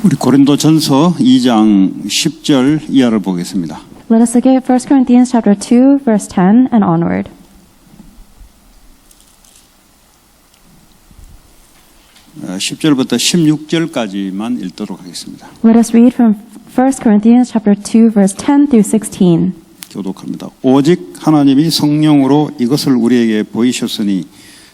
우리 고린도전서 2장 10절 이하를 보겠습니다. Let us look at 1 Corinthians chapter 2, verse 10 and onward. 10절부터 16절까지만 읽도록 하겠습니다. Let us read from 1 Corinthians chapter 2, verse 10 through 16. 교독합니다. 오직 하나님이 성령으로 이것을 우리에게 보이셨으니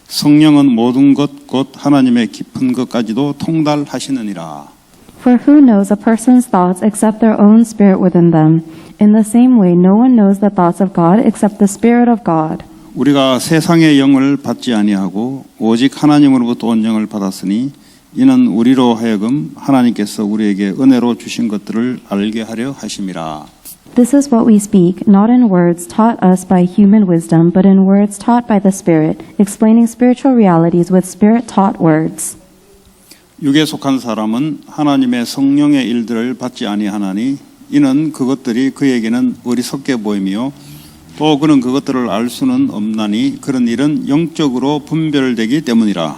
성령은 모든 것 곧 하나님의 깊은 것까지도 통달하시느니라. For who knows a person's thoughts except their own spirit within them? In the same way, no one knows the thoughts of God except the Spirit of God. 우리가 세상의 영을 받지 아니하고 오직 하나님으로부터 온 영을 받았으니 이는 우리로 하여금 하나님께서 우리에게 은혜로 주신 것들을 알게 하려 하심이라. This is what we speak, not in words taught us by human wisdom, but in words taught by the Spirit, explaining spiritual realities with Spirit-taught words. 육에 속한 사람은 하나님의 성령의 일들을 받지 아니하나니 이는 그것들이 그에게는 어리석게 보이며 또 그는 그것들을 알 수는 없나니 그런 일은 영적으로 분별되기 때문이라.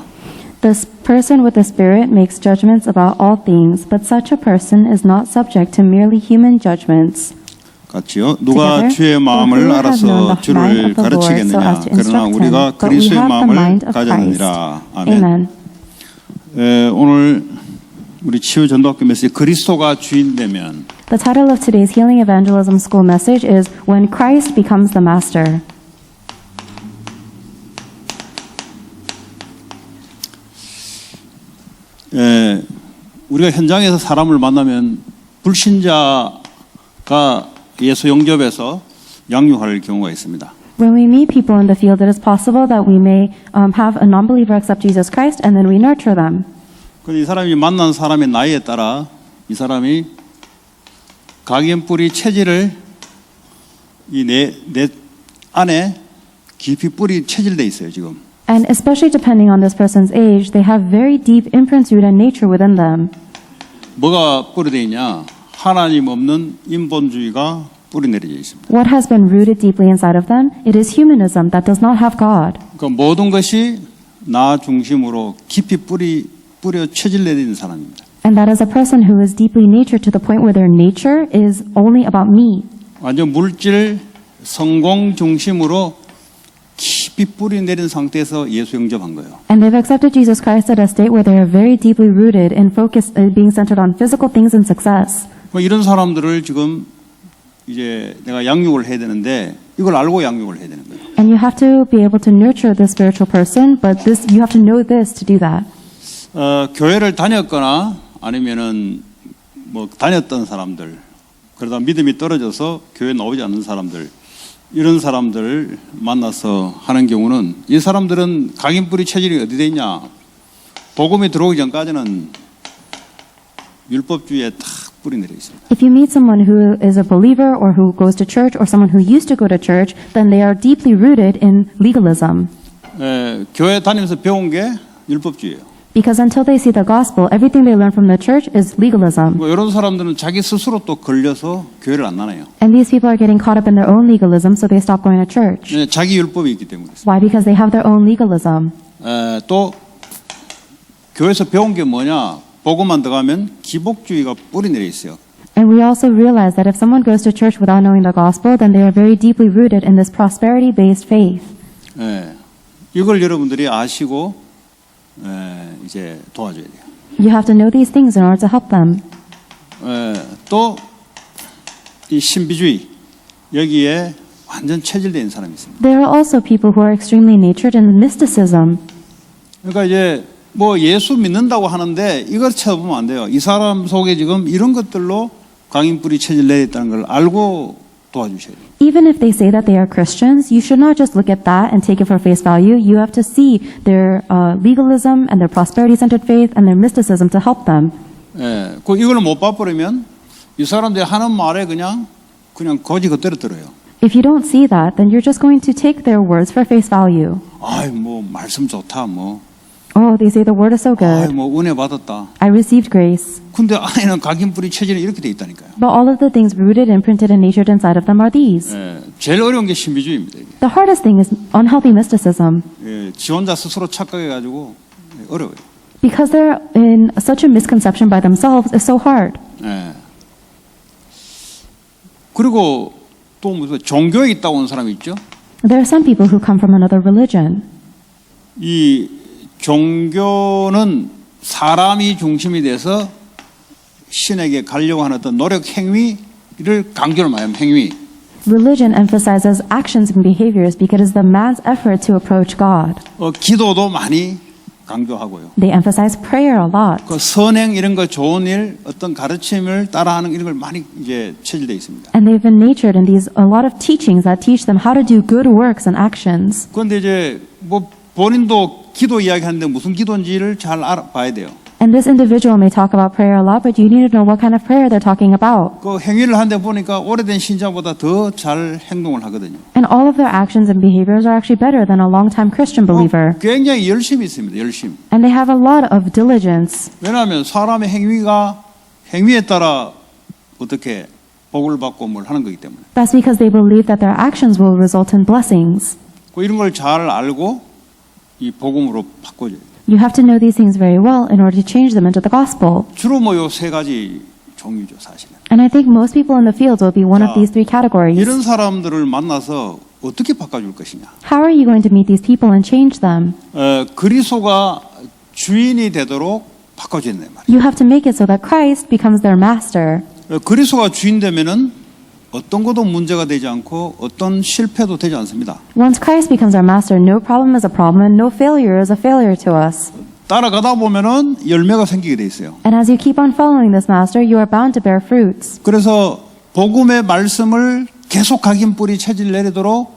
The person with the Spirit makes judgments about all things, but such a person is not subject to merely human judgments. 같이요. 누가 주의 마음을 알아서 주를 가르치겠느냐. 그러나 우리가 그리스도의 마음을 가졌느니라. 아멘. 오늘 우리 치유 전도학교 메시지 그리스도가 주인 되면 The title of today's Healing Evangelism School message is When Christ Becomes the Master. 우리가 현장에서 사람을 만나면 불신자가 예수 영접해서 양육할 경우가 있습니다. When we meet people in the field, it is possible that we may have a non-believer accept Jesus Christ and then we nurture them. 그런데 이 사람이 만난 사람의 나이에 따라 이 사람이 각인 뿌리 체질을 내 안에 깊이 뿌리 체질돼 있어요 지금. And especially depending on this person's age, they have very deep imprints rooted in nature within them. 뭐가 뿌리돼 있냐? 하나님 없는 인본주의가 뿌리 내려져 있습니다. What has been rooted deeply inside of them? It is humanism that does not have God. 그러니까 모든 것이 나 중심으로 깊이 뿌려 체질 내리는 사람입니다. And that is a person who is deeply natured to the point where their nature is only about me. 완전 물질 성공 중심으로 깊이 뿌리 내린 상태에서 예수 영접한 거예요. And they've accepted Jesus Christ at a state where they are very deeply rooted and focused, being centered on physical things and success. 이런 사람들을 지금 이제 내가 양육을 해야 되는데 이걸 알고 양육을 해야 되는 거예요. And you have to be able to nurture this spiritual person, but you have to know this to do that. 교회를 다녔거나 아니면은 뭐 다녔던 사람들, 그러다 믿음이 떨어져서 교회 나오지 않는 사람들, 이런 사람들을 만나서 하는 경우는 이 사람들은 각인뿌리 체질이 어디 있냐? 복음이 들어오기 전까지는 율법주의에 탁 뿌리 내려 있습니다. If you meet someone who is a believer or who goes to church or someone who used to go to church, then they are deeply rooted in legalism. 교회 다니면서 배운 게 율법주의예요. Because until they see the gospel, everything they learn from the church is legalism. 이런 사람들은 자기 스스로 또 걸려서 교회를 안 나눠요. And these people are getting caught up in their own legalism, so they stop going to church. 자기 율법이 있기 때문에. Why? Because they have their own legalism. 또 교회에서 배운 게 뭐냐? 보고만 들어가면 기복주의가 뿌리 내려 있어요. And we also realize that if someone goes to church without knowing the gospel, then they are very deeply rooted in this prosperity-based faith. 이걸 여러분들이 아시고 이제 도와줘야 돼요. You have to know these things in order to help them. 또 이 신비주의 여기에 완전 체질된 사람이 있습니다. There are also people who are extremely natured in mysticism. 그러니까 이제 뭐 예수 믿는다고 하는데 이걸 쳐보면 안 돼요. 이 사람 속에 지금 이런 것들로 강인뿌리 체질 내려 있다는 걸 알고 도와주셔야 돼요. Even if they say that they are Christians, you should not just look at that and take it for face value. You have to see their legalism and their prosperity-centered faith and their mysticism to help them. 이걸 못 봐버리면 이 사람들이 하는 말에 그냥 거지 그대로 들어요. If you don't see that, then you're just going to take their words for face value. 뭐 말씀 좋다 뭐. Oh, they say the word is so good. 뭐 은혜 받았다. I received grace. 근데 안에는 각인뿌리 체질이 이렇게 돼 있다니까요. But all of the things rooted, imprinted, and natured inside of them are these. 제일 어려운 게 신비주의입니다. 이게. The hardest thing is unhealthy mysticism. 지 혼자 스스로 착각해가지고 어려워요. Because they're in such a misconception by themselves, it's so hard. 예. 그리고 또 무슨 종교에 있다 온 사람이 있죠. There are some people who come from another religion. 이 종교는 사람이 중심이 돼서 신에게 가려고 하는 어떤 노력 행위를 강조를 많이 합니다. 행위. Religion emphasizes actions and behaviors because it is the man's effort to approach God. 기도도 많이 강조하고요. They emphasize prayer a lot. 그 선행 이런 거 좋은 일, 어떤 가르침을 따라하는 이런 걸 많이 이제 체질되어 있습니다. And they've been natured in these a lot of teachings that teach them how to do good works and actions. 그런데 이제 뭐 본인도 기도 이야기하는데 무슨 기도인지를 잘 알아봐야 돼요. And this individual may talk about prayer a lot, but you need to know what kind of prayer they're talking about. 그 행위를 하는데 보니까 오래된 신자보다 더 잘 행동을 하거든요. And all of their actions and behaviors are actually better than a long-time Christian believer. 굉장히 열심히 있습니다. 열심. And they have a lot of diligence. 왜냐하면 사람의 행위에 따라 어떻게 복을 받고 뭘 하는 거기 때문에. That's because they believe that their actions will result in blessings. 그 이런 걸 잘 알고 이 복음으로 바꿔줘야 돼요. You have to know these things very well in order to change them into the gospel. 주로 뭐 요 세 가지 종류죠, 사실은. And I think most people in the field will be one of these three categories. 이런 사람들을 만나서 어떻게 바꿔줄 것이냐. How are you going to meet these people and change them? 그리스도가 주인이 되도록 바꿔줘야 된단 말이에요. You have to make it so that Christ becomes their master. 그리스도가 주인 되면은 어떤 것도 문제가 되지 않고 어떤 실패도 되지 않습니다. Once Christ becomes our master, no problem is a problem and no failure is a failure to us. 따라가다 보면은 열매가 생기게 돼 있어요. And as you keep on following this master, you are bound to bear fruits. 그래서 복음의 말씀을 계속 각인 뿌리 체질 내리도록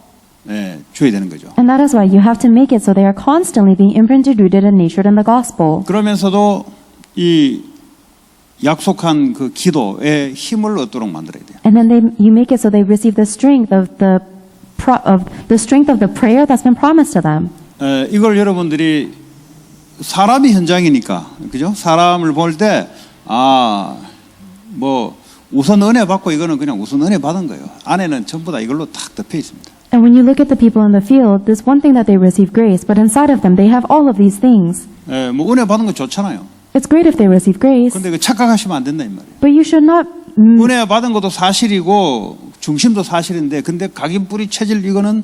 줘야 되는 거죠. And that is why you have to make it so they are constantly being imprinted, rooted, and natured in the gospel. 그러면서도 이 약속한 그 기도에 힘을 얻도록 만들어야 돼요. And then you make it so they receive the strength of the prayer that's been promised to them. 이걸 여러분들이 사람이 현장이니까, 그죠? 사람을 볼 때, 뭐, 우선 은혜 받고 이거는 그냥 우선 은혜 받은 거예요. 안에는 전부 다 이걸로 탁 덮여 있습니다. And when you look at the people in the field, there's one thing that they receive grace, but inside of them they have all of these things. 뭐, 은혜 받은 거 좋잖아요. It's great if they receive grace, 근데 그 착각하시면 안 된다, 이 말이에요. but you should not. 은혜 받은 것도 사실이고, 중심도 사실인데, 근데 각인 뿌리 체질 이거는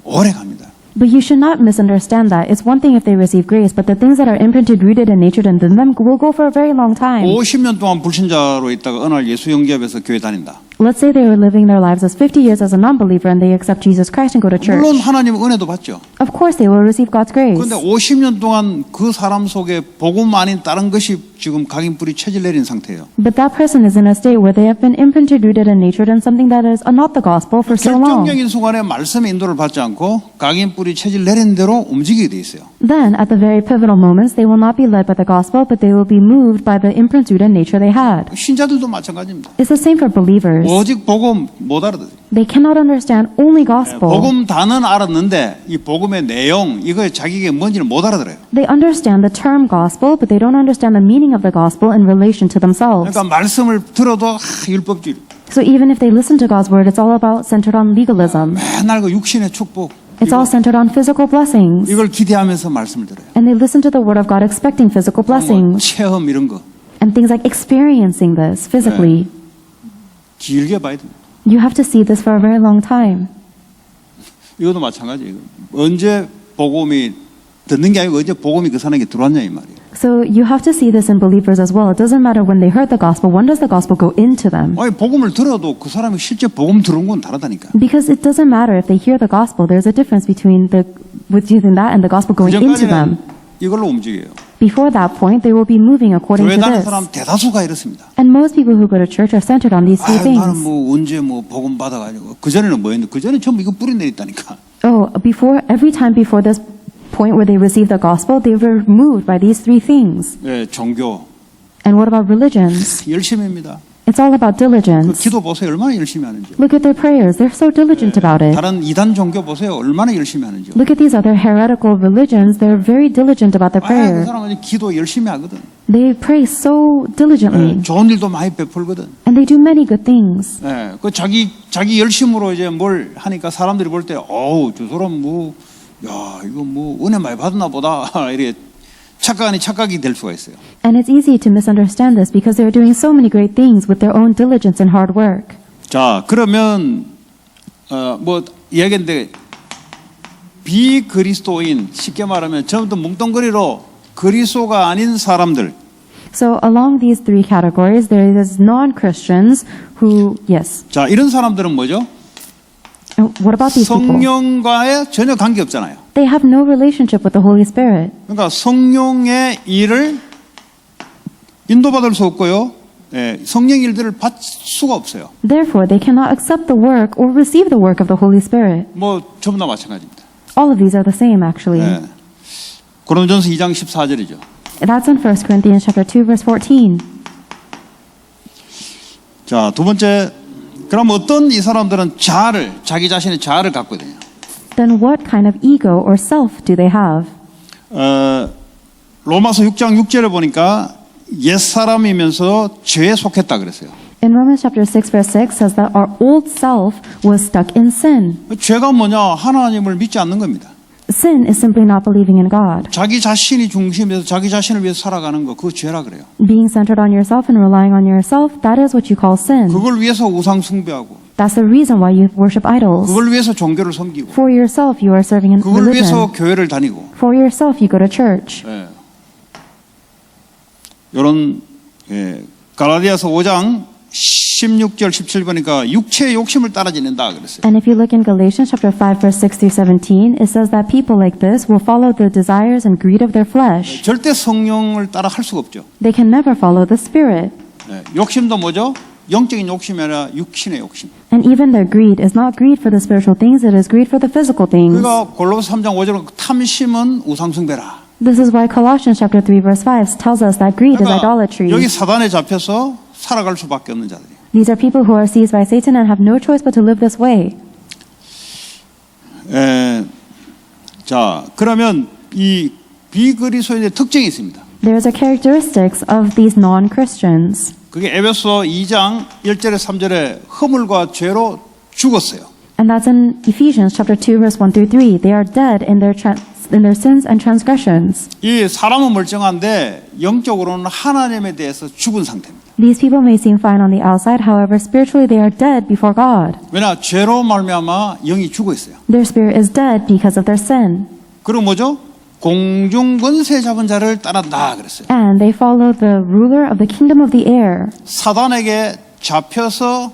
오래 갑니다. But you should not misunderstand that. It's one thing if they receive grace, but the things that are imprinted, rooted, and natured in them will go for a very long time. 50년 동안 불신자로 있다가 어느 날 예수 영접해서 교회 다닌다. Let's say they were living their lives as 50 years as a non-believer and they accept Jesus Christ and go to church. 물론 하나님 은혜도 받죠. Of course they will receive God's grace. 그런데 50년 동안 그 사람 속에 복음 아닌 다른 것이 지금 각인 뿌리 체질 내린 상태예요. But that person is in a state where they have been imprinted, rooted, and natured in something that is not the gospel for so long. 결정적인 순간에 말씀의 인도를 받지 않고 각인 뿌리 체질 내린 대로 움직이게 돼 있어요. Then, at the very pivotal moments, they will not be led by the gospel, but they will be moved by the imprint, rooted nature they had. 신자들도 마찬가지입니다. It's the same for believers. 오직 복음 못 알아들어요. They cannot understand only gospel. 복음 단은 알았는데 이 복음의 내용 이거에 자기에게 뭔지는 못 알아들어요. They understand the term gospel, but they don't understand the meaning of the gospel in relation to themselves. 그러니까 말씀을 들어도 율법주의. So even if they listen to God's word, it's all about centered on legalism. 맨날 그 육신의 축복. It's all centered on physical blessings. 이걸 기대하면서 말씀을 들어요. And they listen to the word of God expecting physical 뭐 blessings. 체험 이런 거 And things like experiencing this physically. 길게 봐야 됩니다. You have to see this for a very long time. 이것도 마찬가지예요. 언제 복음이 듣는 게 아니고 언제 복음이 그 사람에게 들어왔냐 이 말이에요. So you have to see this in believers as well. It doesn't matter when they heard the gospel. When does the gospel go into them? 아니 복음을 들어도 그 사람이 실제 복음 들은 건 다르다니까. Because it doesn't matter if they hear the gospel. There's a difference between that and the gospel going into them. 이걸로 움직여요. Before that point, they will be moving according 교회 to 다니는 this. 사람 대다수가 이렇습니다. And most people who go to church are centered on these three 나는 things. 뭐 언제 뭐 복음 받아가지고 그 전에는 뭐였는데 그 전에 전부 이거 뿌리 내렸다니까. Every time before this point where they received the gospel, they were moved by these three things. 예, 종교 And what about religions? 열심입니다. It's all about 그 diligence. 기도 보세요 얼마나 열심히 하는지. Look at their prayers. They're so diligent about it. 다른 이단 종교 보세요 얼마나 열심히 하는지. Look at these other heretical religions. They're very diligent about their 그 prayer. 사람은 기도 열심히 하거든. They pray so diligently. 좋은 일도 많이 베풀거든. And they do many good things. 예, 그 자기 열심으로 이제 뭘 하니까 사람들이 볼 때, 어우, 저 사람 뭐, 야, 이거 뭐 은혜 많이 받았나 보다 이렇게 착각이 될 수가 있어요. And it's easy to misunderstand this because they're doing so many great things with their own diligence and hard work. 자, 그러면 뭐 이야기인데 비그리스도인 쉽게 말하면 전부 뭉뚱그리로 그리스도가 아닌 사람들. So along these three categories, there is non-Christians who, yes. 자, 이런 사람들은 뭐죠? What about these people? 성령과의 전혀 관계 없잖아요. They have no relationship with the Holy Spirit. 그러니까 성령의 일을 인도받을 수 없고요. 예, 성령 일들을 받을 수가 없어요. Therefore, they cannot accept the work or receive the work of the Holy Spirit. 뭐 전부 다 마찬가지입니다. All of these are the same, actually. 예. 고린도전서 2장 14절이죠. That's in 1 Corinthians chapter 2, verse 14. 자, 두 번째, 그럼 어떤 이 사람들은 자기 자신의 자아를 갖고 있느냐? Then what kind of ego or self do they have? 로마서 6장 6절에 보니까 옛사람이면서 죄에 속했다 그랬어요. In Romans chapter 6, verse 6 says that our old self was stuck in sin. 죄가 뭐냐? 하나님을 믿지 않는 겁니다. Sin is simply not believing in God. 자기 자신이 중심에서 자기 자신을 위해서 살아가는 거, 그거 죄라 그래요. Being centered on yourself and relying on yourself, that is what you call sin. 그걸 위해서 우상 숭배하고, That's the reason why you worship idols. 그걸 위해서 종교를 섬기고, For yourself, you are serving in 그걸 위해서 religion. 교회를 다니고. For yourself, you go to church. 예. 이런 갈라디아서 5장 16절 17보니까 육체의 욕심을 따라 지낸다 그랬어요. And if you look in Galatians chapter 5, verse 6 through 17, it says that people like this will follow the desires and greed of their flesh. 절대 성령을 따라 할 수가 없죠. They can never follow the Spirit. 욕심도 뭐죠? 영적인 욕심이 아니라 육신의 욕심. And even their greed is not greed for the spiritual things, it is greed for the physical things. 그러니까 골로새 3장 5절 탐심은 우상숭배라. This is why Colossians chapter 3, verse 5 tells us that greed is 그러니까 idolatry. 여기 사단에 잡혀서 살아갈 수밖에 없는 자들이에요. These are people who are seized by Satan and have no choice but to live this way. 자, 그러면 이 비그리스도인의 특징이 있습니다. There's a characteristics of these non-Christians. 그게 에베소 2장 1절에 3절에 허물과 죄로 죽었어요. And that's in Ephesians chapter 2, verse 1 through 3. They are dead in their sins and transgressions. 이 사람은 멀쩡한데 영적으로는 하나님에 대해서 죽은 상태입니다. These people may seem fine on the outside, however, spiritually they are dead before God. 왜냐? 죄로 말미암아 영이 죽어 있어요. Their spirit is dead because of their sin. 그리고 뭐죠? 공중 권세 잡은 자를 따른다 그랬어요. And they follow the ruler of the kingdom of the air. 사단에게 잡혀서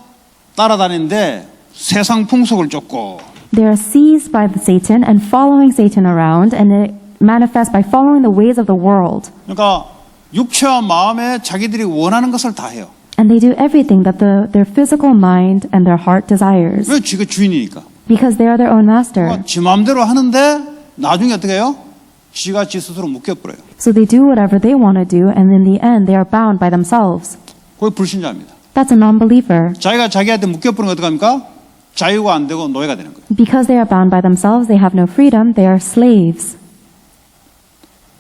따라다니는데 세상 풍속을 쫓고 They are seized by Satan and following Satan around, and it manifests by following the ways of the world. 그러니까 육체와 마음에 자기들이 원하는 것을 다 해요. And they do everything that their physical mind and their heart desires. 왜 지가 주인이니까. Because they are their own master. 지 마음대로 하는데 나중에 어떻게 해요? 지가 지 스스로 묶여버려요. So they do whatever they want to do, and in the end they are bound by themselves. 그게 불신자입니다. That's a non-believer. 자기가 자기한테 묶여버리면 어떡합니까? 자유가 안 되고 노예가 되는 거예요. Because they are bound by themselves, they have no freedom, they are slaves.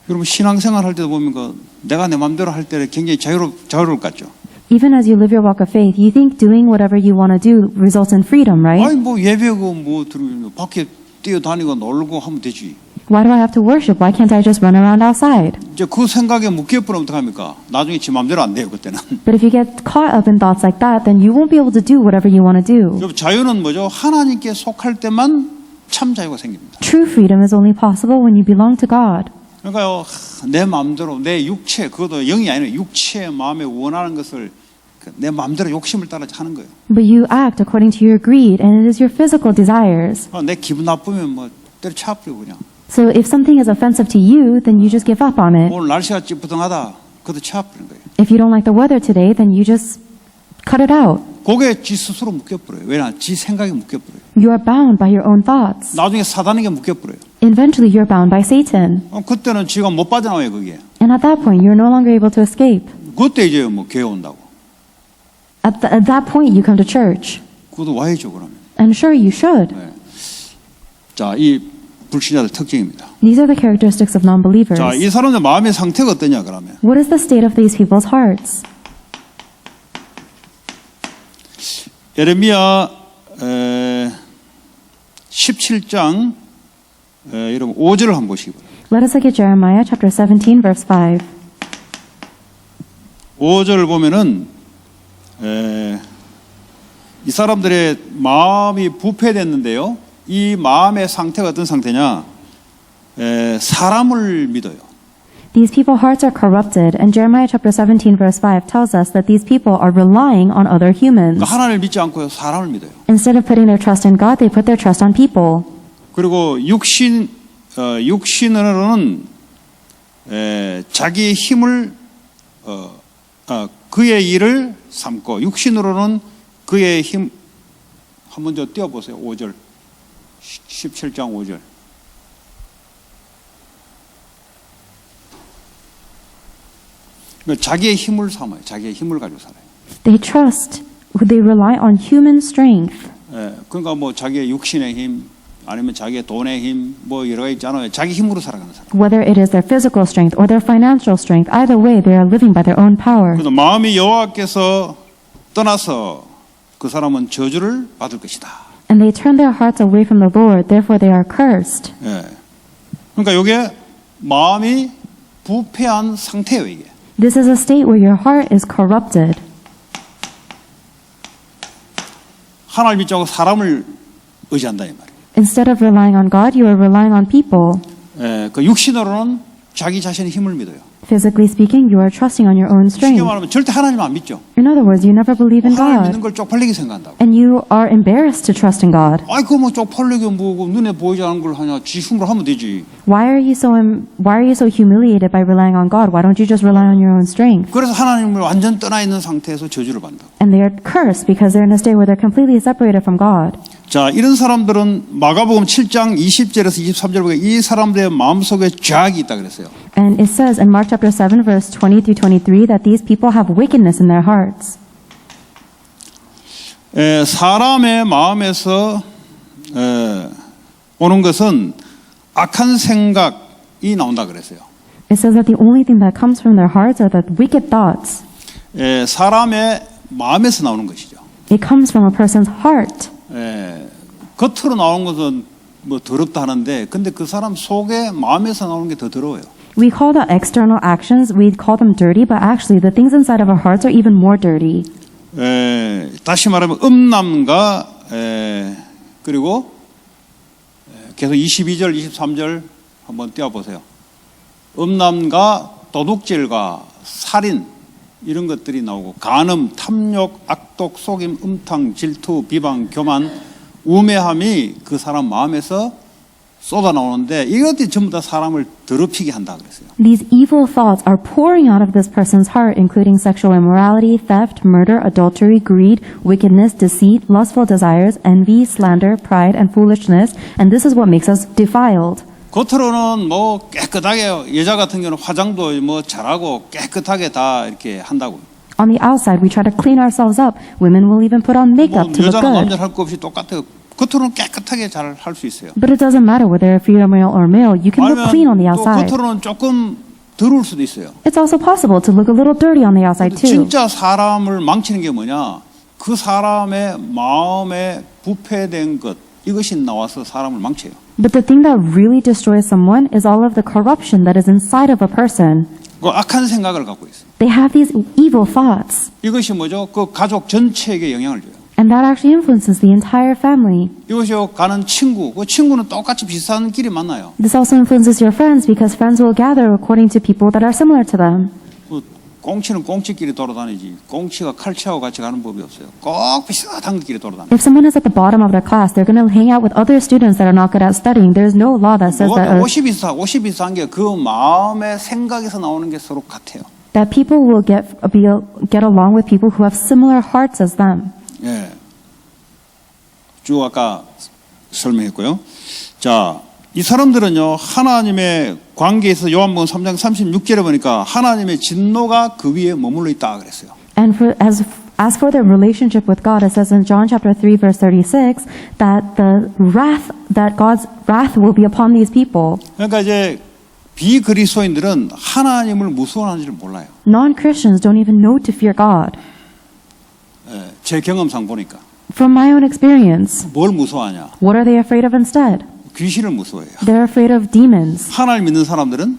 여러분 신앙생활 할 때도 보면 내가 내 마음대로 할 때 굉장히 자유로울 것 같죠. Even as you live your walk of faith, you think doing whatever you want to do results in freedom, right? 아니 뭐 예배고 뭐 들으면 밖에 뛰어다니고 놀고 하면 되지. Why do I have to worship? Why can't I just run around outside? 이제 그 생각에 묶여버리면 어떡합니까? 나중에 지 마음대로 안 돼요 그때는. But if you get caught up in thoughts like that, then you won't be able to do whatever you want to do. 여러분 자유는 뭐죠? 하나님께 속할 때만 참 자유가 생깁니다. True freedom is only possible when you belong to God. 그러니까요 내 마음대로 내 육체 그것도 영이 아니라 육체의 마음에 원하는 것을 내 마음대로 욕심을 따라 하는 거예요. But you act according to your greed, and it is your physical desires. 내 기분 나쁘면 뭐 때려쳐버리고 그냥. So if something is offensive to you, then you just give up on it. 오늘 날씨가 찌뿌둥하다. 그것도 쳐버리는 거예요. If you don't like the weather today, then you just cut it out. 그게 지 스스로 묶여버려요. 왜냐? 지 생각에 묶여버려요. You are bound by your own thoughts. 나중에 사단에게 묶여버려요. Eventually, you're bound by Satan. 그때는 지가 못 빠져나와요 거기에. And at that point, you're no longer able to escape. 그때 이제 뭐 교회 온다고. At that point, you come to church. 그것도 와야죠 그러면. And sure, you should. 네. 자, 이 불신자들 특징입니다. These are the characteristics of non-believers. 자, 이 사람들 마음의 상태가 어떠냐 그러면. What is the state of these people's hearts? 예레미야 17장 여러분 5절을 한번 보시기 바랍니다. Let us look at Jeremiah chapter 17, verse 5. 5절 보면은 이 사람들의 마음이 부패됐는데요. 이 마음의 상태가 어떤 상태냐? 사람을 믿어요. These people's hearts are corrupted, and Jeremiah chapter 17, verse 5 tells us that these people are relying on other humans. 그러니까 하나님을 믿지 않고요, 사람을 믿어요. Instead of putting their trust in God, they put their trust on people. 그리고 육신으로는 자기의 힘을 그의 일을 삼고 육신으로는 그의 힘 한번 더 띄워보세요. 5절 17장 5절 자기의 힘을 삼아요. 자기의 힘을 가지고 살아요. They rely on human strength. 그러니까 뭐 자기의 육신의 힘 아니면 자기의 돈의 힘 뭐 여러 가지 있잖아요. 자기 힘으로 살아가는 사람. Whether it is their physical strength or their financial strength, either way, they are living by their own power. 그래서 마음이 여호와께서 떠나서 그 사람은 저주를 받을 것이다. And they turn their hearts away from the Lord, therefore they are cursed. 그러니까 이게 마음이 부패한 상태예요, 이게. This is a state where your heart is corrupted. 하나님 믿지 않고 사람을 의지한다 이 말이에요. Instead of relying on God, you are relying on people. 그 육신으로는 자기 자신의 힘을 믿어요. Physically speaking, you are trusting on your own 쉽게 strength. 말하면 절대 하나님 안 믿죠. In other words, you never believe in 하나님 믿는 God. 걸 쪽팔리게 생각한다고. And you are embarrassed to trust in God. 아이 그거 뭐 쪽팔리게 뭐고 눈에 보이지 않은 걸 하냐. 지 힘으로 하면 되지. Why are you so humiliated by relying on God? Why don't you just rely on your own strength? 그래서 하나님을 완전 떠나 있는 상태에서 저주를 받는다고. And they are cursed because they're in a state where they're completely separated from God. 자, 이런 사람들은 마가복음 7장 20절에서 23절 보게 이 사람들의 마음속에 죄악이 있다 그랬어요. And it says in Mark chapter 7 verse 20 through 23 that these people have wickedness in their hearts. 사람의 마음에서 오는 것은 악한 생각이 나온다 그랬어요. It says that the only thing that comes from their hearts are the wicked thoughts. 사람의 마음에서 나오는 것이죠. It comes from a person's heart. 겉으로 나오는 것은 뭐 더럽다 하는데 근데 그 사람 속에 마음에서 나오는 게 더 더러워요. We call the external actions, we call them dirty, but actually the things inside of our hearts are even more dirty. 다시 말하면 음란과 그리고 계속 22절, 23절 한번 띄워보세요. 음란과 도둑질과 살인 이런 것들이 나오고 간음, 탐욕, 악독, 속임, 음탕, 질투, 비방, 교만, 우매함이 그 사람 마음에서 쏟아 나오는데 이것들이 전부 다 사람을 더럽히게 한다 그랬어요. These evil thoughts are pouring out of this person's heart, including sexual immorality, theft, murder, adultery, greed, wickedness, deceit, lustful desires, envy, slander, pride, and foolishness. And this is what makes us defiled. 겉으로는 뭐 깨끗하게 여자 같은 경우는 화장도 뭐 잘하고 깨끗하게 다 이렇게 한다고. On the outside, we try to clean ourselves up. Women will even put on 뭐 makeup to look 여자나 good. 남자 할 거 없이 똑같아요. 겉으로는 깨끗하게 잘 할 수 있어요. But it doesn't matter whether you're female or male. You can look clean on the 또 outside. 겉으로는 조금 더러울 수도 있어요. It's also possible to look a little dirty on the outside too. 진짜 사람을 망치는 게 뭐냐? 그 사람의 마음에 부패된 것 이것이 나와서 사람을 망쳐요. But the thing that really destroys someone is all of the corruption that is inside of a person. 그 악한 생각을 갖고 있어요. They have these evil thoughts. 이것이 뭐죠? 그 가족 전체에게 영향을 줘요. And that actually influences the entire family. 이것이 가는 친구, 그 친구는 똑같이 비슷한 길이 만나요. This also influences your friends because friends will gather according to people that are similar to them. 꽁치는 꽁치끼리 돌아다니지 꽁치가 칼치하고 같이 가는 법이 없어요. 꼭 비슷한 길이 돌아다니죠. If someone is at the bottom of their class, they're going to hang out with other students that are not good at studying. There's no law that says that 옷이 비슷한 게 그 마음의 생각에서 나오는 게 서로 같아요. that people will get along with people who have similar hearts as them. 예. 쭉 아까 설명했고요. 자, 이 사람들은요, 하나님의 관계에서 요한복음 3장 36절에 보니까 하나님의 진노가 그 위에 머물러 있다 그랬어요. And as for their relationship with God, it says in John chapter 3 verse 36 that God's wrath will be upon these people. 그러니까 이제 비그리스도인들은 하나님을 무서워하는지를 몰라요. Non-Christians don't even know to fear God. 제 경험상 보니까 From my own experience, 뭘 무서워하냐? what are they afraid of instead? 귀신을 무서워해요. They're afraid of demons. 하나님 믿는 사람들은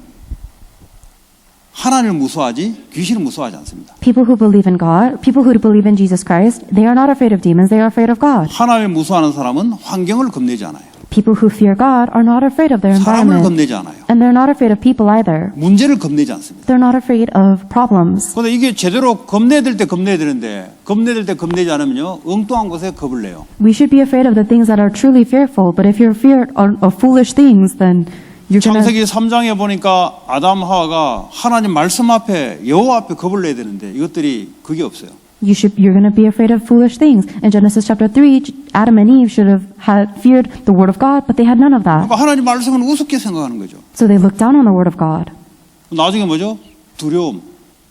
하나님을 무서워하지 귀신을 무서워하지 않습니다. People who believe in God, people who believe in Jesus Christ, they are not afraid of demons, they are afraid of God. 하나님을 무서워하는 사람은 환경을 겁내지 않아요. People who fear God are not afraid of their 사람을 environment. 겁내지 않아요. And they're not afraid of people either. 문제를 겁내지 않습니다. They're not afraid of problems. 그런데 이게 제대로 겁내야 될 때 겁내야 되는데 겁내야 될 때 겁내지 않으면요 엉뚱한 것에 겁을 내요. We should be afraid of the things that are truly fearful, but if you're feared of foolish things, then you're gonna... 창세기 3장에 보니까 아담 하와가 하나님 말씀 앞에 여호와 앞에 겁을 내야 되는데 이것들이 그게 없어요. You're going to be afraid of foolish things. In Genesis chapter 3, Adam and Eve should have had feared the word of God, but they had none of that. 그러니까 하나님 말씀은 우습게 생각하는 거죠. So they looked down on the word of God. 나중에 뭐죠? 두려움,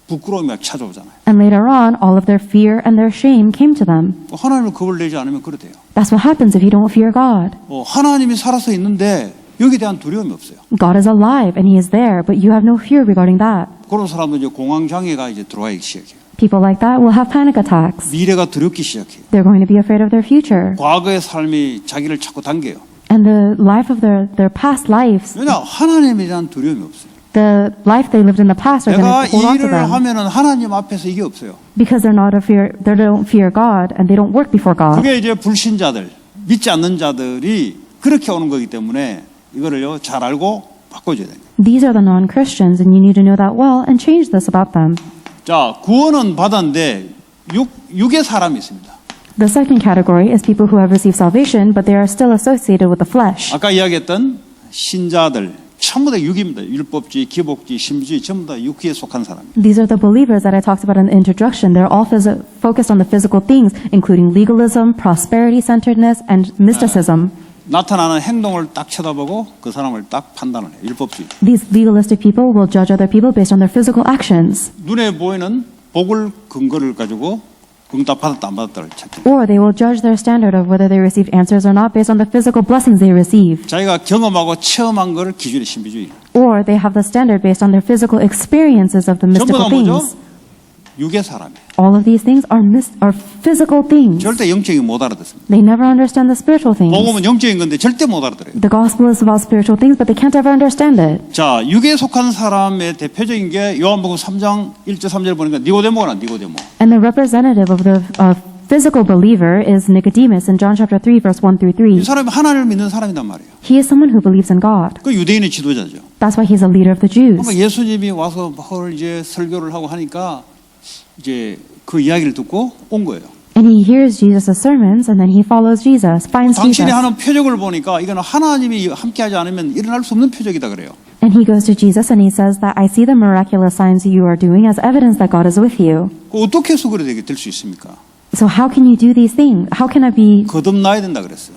부끄러움이 막 찾아오잖아요. And later on, all of their fear and their shame came to them. 하나님을 겁을 내지 않으면 그렇대요. That's what happens if you don't fear God. 하나님이 살아서 있는데 여기에 대한 두려움이 없어요. God is alive and He is there, but you have no fear regarding that. 그런 사람들 이제 공황 장애가 이제 들어와기 시작해요. People like that will have panic attacks. 미래가 두렵기 시작해요. They're going to be afraid of their future. 과거의 삶이 자기를 자꾸 당겨요. And the life of their past lives, 왜냐 하나님에 대한 두려움이 없어요. the life they lived in the past are going 내가 to hold on to 일을 them. 하면은 하나님 앞에서 이게 없어요. Because they don't fear God and they don't work before God. 그게 이제 불신자들, 믿지 않는 자들이 그렇게 오는 거기 때문에 이거를요 잘 알고 바꿔줘야 돼요. These are the non-Christians and you need to know that well and change this about them. 자, 구원은 받았는데 육의 사람이 있습니다. The second category is people who have received salvation but they are still associated with the flesh. 아까 이야기했던 신자들 전부 다 육입니다. 율법주의, 기복주의, 신비주의 전부 다 육에 속한 사람입니다. These are the believers that I talked about in the introduction. They're all focused on the physical things, including legalism, prosperity-centeredness, and mysticism. 나타나는 행동을 딱 쳐다보고 그 사람을 딱 판단을 해요. 율법주의. These legalistic people will judge other people based on their physical actions. 눈에 보이는 복을 근거를 가지고 응답 받았다 안 받았다를 찾죠. Or they will judge their standard of whether they received answers or not based on the physical blessings they received. 자기가 경험하고 체험한 거를 기준이 신비주의. Or they have the standard based on their physical experiences of the 전부 다 mystical 뭐죠? things. 육의 사람이에요. All of these things are physical things. 절대 영적인 못 알아듣습니다. They never understand the spiritual things. 복음은 영적인 건데 절대 못 알아들어요. The gospel is about spiritual things, but they can't ever understand it. 자, 육에 속한 사람의 대표적인 게 요한복음 3장 1절 3절 보니까 니고데모가 니고데모. And the representative of the physical believer is Nicodemus in John chapter 3, verse 1 through 3. 이 사람이 하나님을 믿는 사람이란 말이에요. He is someone who believes in God. 그 유대인의 지도자죠. That's why he's a leader of the Jews. 그러니까 예수님이 와서 뭘 이제 설교를 하고 하니까 이제 그 이야기를 듣고 온 거예요. And he hears Jesus' sermons, and then he follows Jesus, finds 당신이 Jesus. 하는 표적을 보니까 이거는 하나님이 함께하지 않으면 일어날 수 없는 표적이다 그래요. And he goes to Jesus and he says that I see the miraculous signs you are doing as evidence that God is with you. 그 어떻게 해서 그래 되게 될 수 있습니까? So how can you do these things? How can I be... 거듭나야 된다 그랬어요.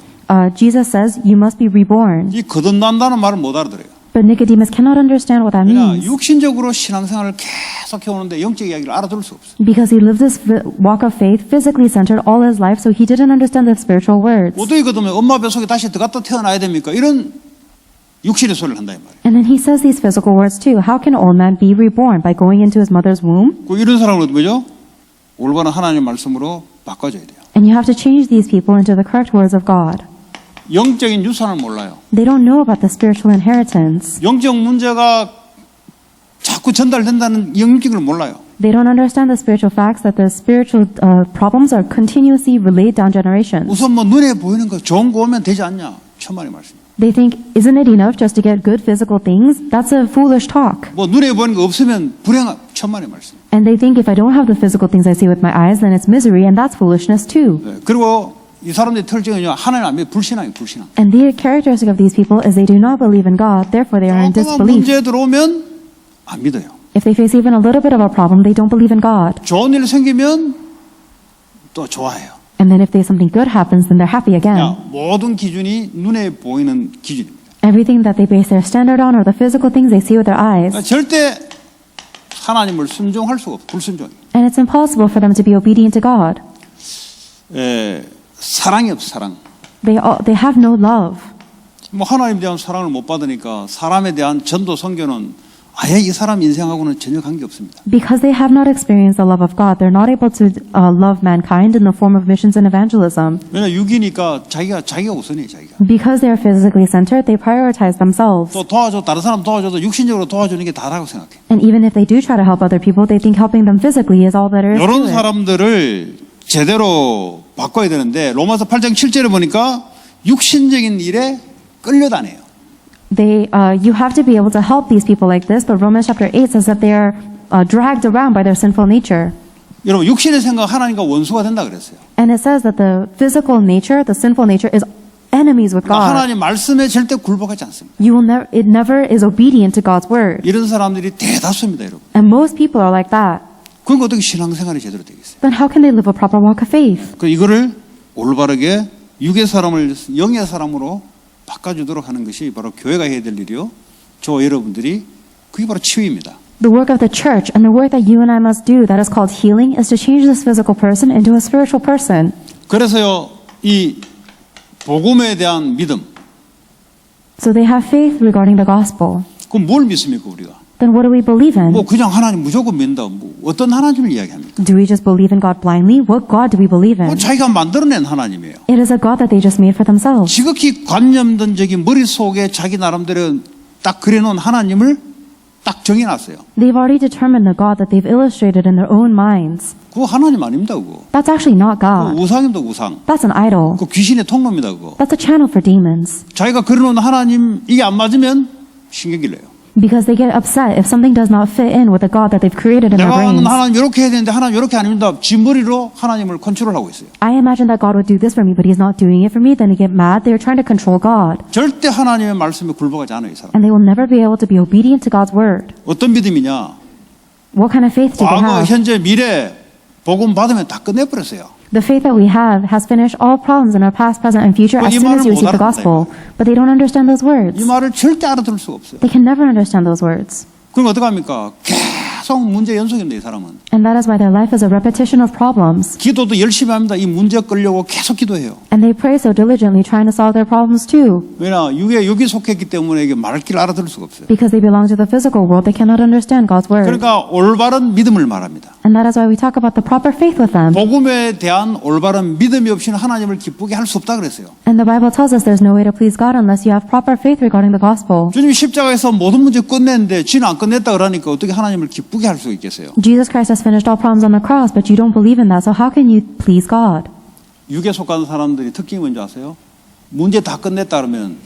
Jesus says you must be reborn. 이 거듭난다는 말을 못 알아들어요. But Nicodemus cannot understand what that 그러니까 means. 육신적으로 신앙생활을 계속 해오는데 영적 이야기를 알아들을 수 없어요. Because he lived this walk of faith physically centered all his life, so he didn't understand the spiritual words. 어떻게 거듭나요? 엄마 뱃속에 다시 들어갔다 태어나야 됩니까? 이런 육신의 소리를 한다 이 말이에요. And then he says these physical words too. How can an old man be reborn? By going into his mother's womb? 그 이런 사람은 뭐죠? 올바른 하나님의 말씀으로 바꿔줘야 돼요. And you have to change these people into the correct words of God. 영적인 유산을 몰라요. They don't know about the spiritual inheritance. 영적 문제가 자꾸 전달된다는 영적을 몰라요. They don't understand the spiritual facts that the spiritual problems are continuously relayed down generations. 우선 뭐 눈에 보이는 거 좋은 거 오면 되지 않냐? 천만의 말씀. They think, isn't it enough just to get good physical things? That's a foolish talk. 뭐 눈에 보이는 거 없으면 불행한 천만의 말씀. And they think if I don't have the physical things I see with my eyes, then it's misery, and that's foolishness too. 네. 그리고 이 사람들의 특징은요, 하나님 안 믿어 불신앙이 불신앙. And the characteristic of these people is they do not believe in God, therefore they are in 조금만 disbelief. 문제 들어오면 안 믿어요. If they face even a little bit of a problem, they don't believe in God. 좋은 일 생기면 또 좋아해요. And then if something good happens, then they're happy 그냥 again. 모든 기준이 눈에 보이는 기준입니다. Everything that they base their standard on are the physical things they see with their eyes. 그러니까 절대 하나님을 순종할 수가 없어. 불순종이. And it's impossible for them to be obedient to God. 사랑이 없어. 사랑. They have no love. 뭐 하나님에 대한 사랑을 못 받으니까 사람에 대한 전도 선교는 아예 이 사람 인생하고는 전혀 관계 없습니다. Because they have not experienced the love of God, they're not able to love mankind in the form of missions and evangelism. 왜냐 육이니까 자기가 우선이에요. 자기가. Because they are physically centered, they prioritize themselves. 또 도와줘 다른 사람 도와줘도 육신적으로 도와주는 게 다라고 생각해. And even if they do try to help other people, they think helping them physically is all that there is 이런 to it. 사람들을 제대로 바꿔야 되는데 로마서 8장 7절에 보니까 육신적인 일에 끌려다녀요. You have to be able to help these people like this, but Romans chapter 8 says that they are dragged around by their sinful nature. 여러분 육신의 생각 하나님과 원수가 된다 그랬어요. And it says that the physical nature, the sinful nature, is enemies with 그러니까 God. 하나님 말씀에 절대 굴복하지 않습니다. It never is obedient to God's word. 이런 사람들이 대다수입니다, 여러분. And most people are like that. 그러니까 어떻게 신앙생활이 제대로 되겠어요? Then how can they live a proper walk of faith? 그 이거를 올바르게 육의 사람을 영의 사람으로 바꿔주도록 하는 것이 바로 교회가 해야 될 일이요. 저 여러분들이 그게 바로 치유입니다. The work of the church and the work that you and I must do that is called healing is to change this physical person into a spiritual person. 그래서요, 이 복음에 대한 믿음. So they have faith regarding the gospel. 그럼 뭘 믿습니까, 우리가? Then what do we believe in? 뭐 그냥 하나님 무조건 믿는다. 뭐 어떤 하나님을 이야기합니까? Do we just believe in God blindly? What God do we believe 뭐 in? 자기가 만들어낸 하나님이에요. It is a God that they just made for themselves. 지극히 관념론적인 머릿속에 자기 나름대로 딱 그려놓은 하나님을 딱 정해놨어요. They've already determined the God that they've illustrated in their own minds. 그거 하나님 아닙니다, 그거. That's actually not 그거 God. 우상입니다, 우상. That's an idol. 그거 귀신의 통로입니다, 그거. That's a channel for demons. 자기가 그려놓은 하나님 이게 안 맞으면 신경질 내요. Because they get upset if something does not fit in with the God that they've created in their 내가 하는 brains. 하나님 이렇게 해야 되는데 하나님 이렇게 아닙니다. 지 머리로 하나님을 컨트롤하고 있어요. I imagine that God would do this for me, but He's not doing it for me. Then they get mad. They're trying to control God. 절대 하나님의 말씀에 굴복하지 않아요, 이 사람. And they will never be able to be obedient to God's word. 어떤 믿음이냐? What kind of faith do they 과거, have? 현재, 미래 복음 받으면 다 끝내버렸어요. The faith that we have has finished all problems in our past, present, and future as 이 soon as 말을 you 못 receive the 알아듣는다, gospel. But they don't understand those 이 words. 말을 절대 알아들을 수가 없어요. They can never understand those words. 그럼 어떡합니까? 계속 문제 연속입니다, 이 사람은. And that is why their life is a repetition of problems. 기도도 열심히 합니다. 이 문제 끌려고 계속 기도해요. And they pray so diligently trying to solve their problems too. 왜냐? 육에 속했기 때문에 이게 말할 길 알아들을 수가 없어요. Because they belong to the physical world, they cannot understand God's word. 그러니까 올바른 믿음을 말합니다. And that is why we talk about the proper faith with them. 복음에 대한 올바른 믿음이 없이는 하나님을 기쁘게 할 수 없다 그랬어요. And the Bible tells us there's no way to please God unless you have proper faith regarding the gospel. 주님이 십자가에서 모든 문제 끝냈는데 지는 안 끝냈다 그러니까 어떻게 하나님을 기쁘게 할 수 있겠어요? Jesus Christ has finished all problems on the cross, but you don't believe in that, so how can you please God? 육에 속한 사람들이 특징이 뭔지 아세요? 문제 다 끝냈다 그러면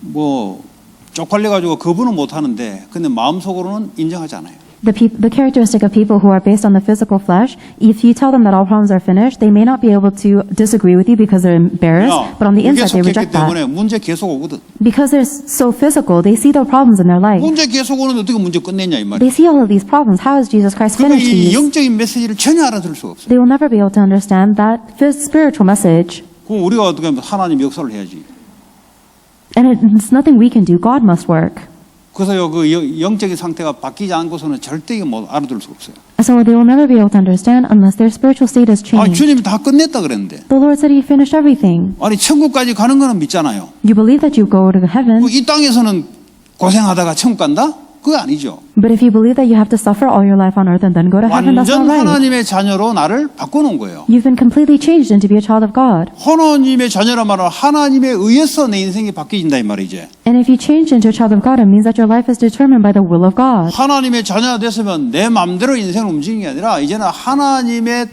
뭐 쪽팔려가지고 거부는 못 하는데 근데 마음속으로는 인정하지 않아요. The characteristic of people who are based on the physical flesh, if you tell them that all problems are finished, they may not be able to disagree with you because they're embarrassed, but on the 육에 inside they 속했기 reject that. 때문에 문제 계속 오거든. Because they're so physical, they see the problems in their life. 문제 계속 오는데 어떻게 문제 끝냈냐 이 말이에요. They see all of these problems. How has Jesus Christ 그러니까 finished 이 these? 영적인 메시지를 전혀 알아들을 수가 없어요. They will never be able to understand that spiritual message. 그럼 우리가 어떻게 하면 하나님 역사를 해야지. And it's nothing we can do. God must work. 그래서요 그 영적인 상태가 바뀌지 않고서는 절대 이게 못 알아들을 수가 없어요. So they will never be able to understand unless their spiritual state is 아 changed. 주님이 다 끝냈다 그랬는데. The Lord said He finished everything. 아니 천국까지 가는 거는 믿잖아요. You believe that you go to heaven, 이 땅에서는 고생하다가 천국 간다? 그거 아니죠. but if you believe that you have to suffer all your life on earth and then go to heaven, that's 완전 not right. 하나님의 자녀로 나를 바꿔놓은 거예요. You've been completely changed into be a child of God. 하나님의 자녀란 말은 하나님에 의해서 내 인생이 바뀌어진다 이 말이지. And if you change into a child of God, it means that your life is determined by the will of God. 하나님의 자녀가 됐으면 내 마음대로 인생을 움직이는 게 아니라 이제는 하나님에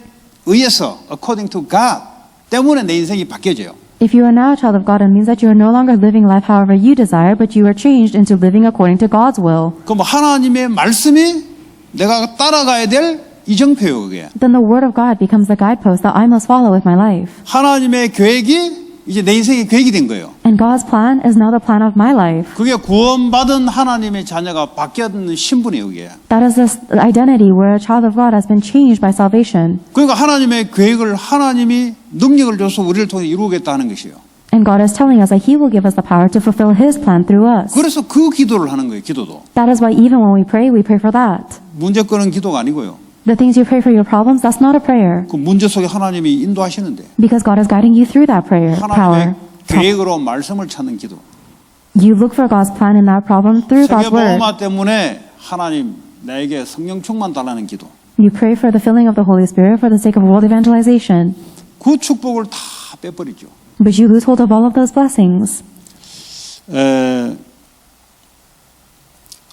의해서 according to God 때문에 내 인생이 바뀌어져요. If you are now a child of God, it means that you are no longer living life however you desire, but you are changed into living according to God's will. 그럼 하나님의 말씀이 내가 따라가야 될 이정표요 그게. Then the word of God becomes the guidepost that I must follow with my life. 하나님의 계획이 이제 내 인생의 계획이 된 거예요. And God's plan is now the plan of my life. 그게 구원받은 하나님의 자녀가 바뀌었는 신분이에요 그게. That is the identity where a child of God has been changed by salvation. 그러니까 하나님의 계획을 하나님이 능력을 줘서 우리를 통해 이루겠다 하는 것이에요. And God is telling us that He will give us the power to fulfill His plan through us. 그래서 그 기도를 하는 거예요 기도도. That is why even when we pray for that. 문제 끄는 기도가 아니고요. The things you pray for your problems, that's not a prayer. 그 문제 속에 하나님이 인도하시는데 Because God is guiding you through that prayer, 하나님의 power. 계획으로 말씀을 찾는 기도. You look for God's plan in that problem through 세계 God's word. 복음화 때문에 하나님 나에게 성령 충만 달라는 기도. You pray for the filling of the Holy Spirit for the sake of world evangelization. 그 축복을 다 빼버리죠. But you lose hold of all of those blessings.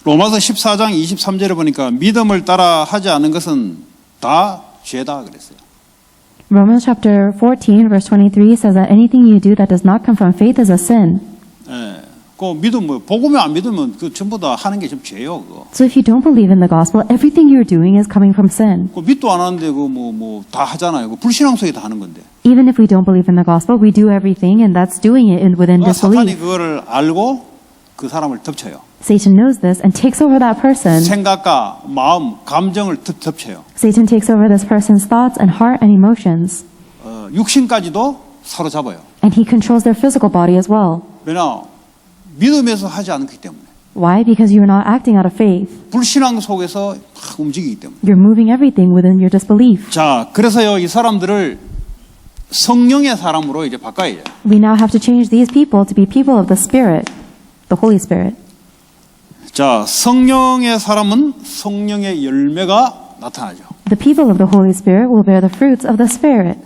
로마서 14장 23절에 보니까 믿음을 따라 하지 않은 것은 다 죄다 그랬어요. Romans chapter 14 verse 23 says that anything you do that does not come from faith is a sin. 그 믿음 뭐 복음을 안 믿으면 그 전부 다 하는 게 좀 죄요. 그거. So if you don't believe in the gospel, everything you're doing is coming from sin. 그 믿도 안 하는데 그 뭐 다 하잖아요. 그 불신앙 속에 다 하는 건데. Even if we don't believe in the gospel, we do everything, and that's doing it within 사탄이 disbelief. 그거를 알고 그 사람을 덮쳐요. Satan knows this and takes over that person. 생각과 마음, 감정을 덮쳐요. Satan takes over this person's thoughts and heart and emotions. 육신까지도 사로잡아요. And he controls their physical body as well. 왜냐? 믿음에서 하지 않기 때문에. Why? Because you're not acting out of faith. 불신앙 속에서 막 움직이기 때문에. You're moving everything within your disbelief. 자, 그래서요, 이 사람들을 성령의 사람으로 이제 바꿔야 돼요. We now have to change these people to be people of the Spirit, the Holy Spirit. 자, 성령의 사람은 성령의 열매가 나타나죠. The people of the Holy Spirit will bear the fruits of the Spirit.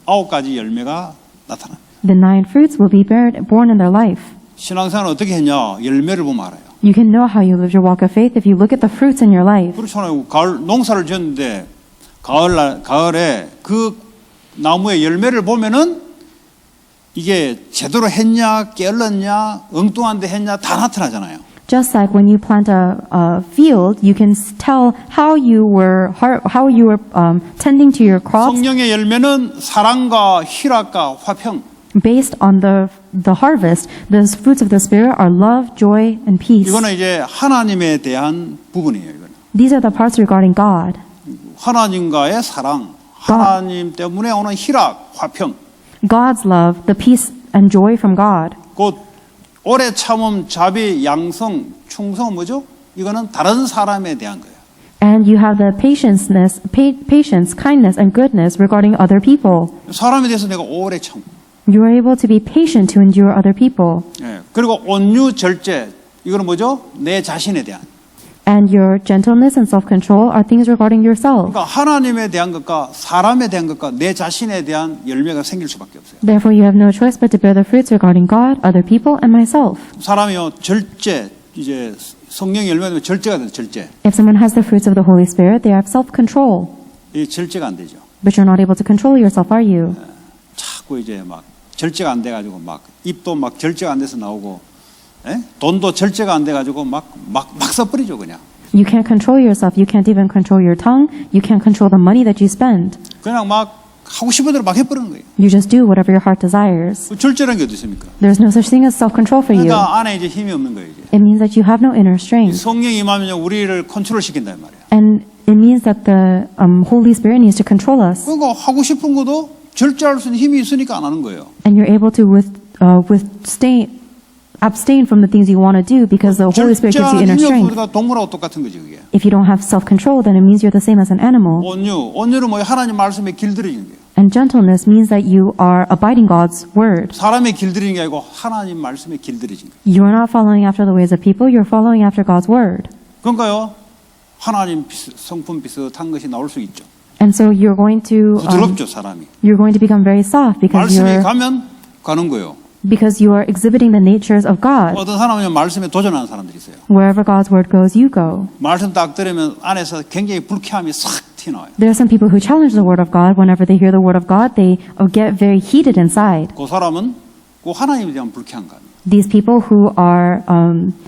9가지 열매가 나타납니다. The 9 fruits will be born in their life. 신앙생활은 어떻게 했냐? 열매를 보면 알아요. You can know how you live your walk of faith if you look at the fruits in your life. 그렇잖아요. 가을 농사를 지었는데 가을에 그 나무의 열매를 보면은 이게 제대로 했냐, 깨었냐, 엉뚱한 데 했냐 다 나타나잖아요. Just like when you plant a field, you can tell how you were tending to your crops 성령의 열매는 사랑과 희락과 화평. based on the harvest. The fruits of the Spirit are love, joy, and peace. 이거는 이제 하나님에 대한 부분이에요. 이거는. These are the parts regarding God. 하나님과의 사랑, 하나님 때문에 오는 희락, 화평. God's love, the peace and joy from God. 곧 오래 참음, 자비, 양성, 충성은 뭐죠? 이거는 다른 사람에 대한 거예요. And you have the patience, kindness, and goodness regarding other people. 사람에 대해서 내가 오래 참고. You are able to be patient to endure other people. 예. 그리고 온유, 절제. 이거는 뭐죠? 내 자신에 대한. And your gentleness and self-control are things regarding yourself. 그러니까 하나님에 대한 것과 사람에 대한 것과 내 자신에 대한 열매가 생길 수밖에 없어요. Therefore, you have no choice but to bear the fruits regarding God, other people, and myself. 사람이요, 절제, 이제 성령 열매는 절제가 돼요, 절제. If someone has the fruits of the Holy Spirit, they have self-control. 이 절제가 안 되죠. But you're not able to control yourself, are you? 자꾸 이제 막 절제가 안 돼가지고 막 입도 막 절제가 안 돼서 나오고, 예? 돈도 절제가 안 돼가지고 막 써버리죠 그냥. You can't control yourself. You can't even control your tongue. You can't control the money that you spend. 그냥 막 하고 싶은 대로 막 해버리는 거예요. You just do whatever your heart desires. 그 절제라는 게 어디 있습니까? There's no such thing as self-control for you. 그러니까 안에 이제 힘이 없는 거예요. 이제. It means that you have no inner strength. 성령이 임하면 우리를 컨트롤 시킨단 말이에요. And it means that the Holy Spirit needs to control us. 그러니까 하고 싶은 것도 절제할 수 있는 힘이 있으니까 안 하는 거예요. And you're able to abstain from the things you want to do because the Holy Spirit gives you 절제하는 inner 힘이 strength. 없으니까 동물하고 똑같은 거지 그게. If you don't have self-control, then it means you're the same as an animal. 온유는 뭐예요? 하나님 말씀에 길들이는 거예요. And gentleness means that you are abiding God's word. 사람에 길들이는 게 아니고 하나님 말씀에 길들이진 거예요. You're not following after the ways of people, you're following after God's word. 그러니까요. 하나님 성품 비슷한 것이 나올 수 있죠. And so you're going to 부드럽죠, 사람이. you're going to become very soft because 말씀에 가면 가는 거예요. you are exhibiting the natures of God. 어떤 사람은 말씀에 도전하는 사람들이 있어요. Wherever God's word goes, you go. 말씀 딱 들으면 안에서 굉장히 불쾌함이 싹 튀어나와요. There are some people who challenge the word of God. Whenever they hear the word of God, they get very heated inside. 그 사람은 그 하나님에 대한 불쾌한 감이. These people who are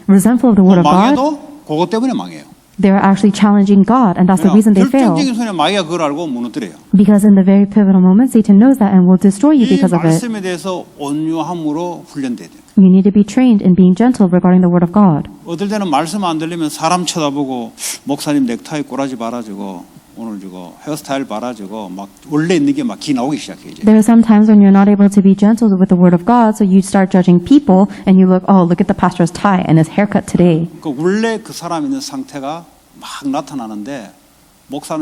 resentful of the word of God, 망해도 그것 때문에 망해요. they're actually challenging God, and that's the reason they fail. 결정적인 순간에 마귀가 그걸 알고 무너뜨려요. Because in the very pivotal moment, Satan knows that and will destroy you 이 because of it. 말씀에 대해서 온유함으로 훈련돼야 돼요. You need to be trained in being gentle regarding the word of God. 어떨 때는 말씀 안 들리면 사람 쳐다보고 목사님 넥타이 꼬라지 말아주고 오늘 주고 헤어스타일 말아주고 막 원래 있는 게 막 기 나오기 시작해요. 이제. There are some times when you're not able to be gentle with the word of God, so you start judging people and you look at the pastor's tie and his haircut today. 그 원래 그 사람 있는 상태가 막 나타나는데 목사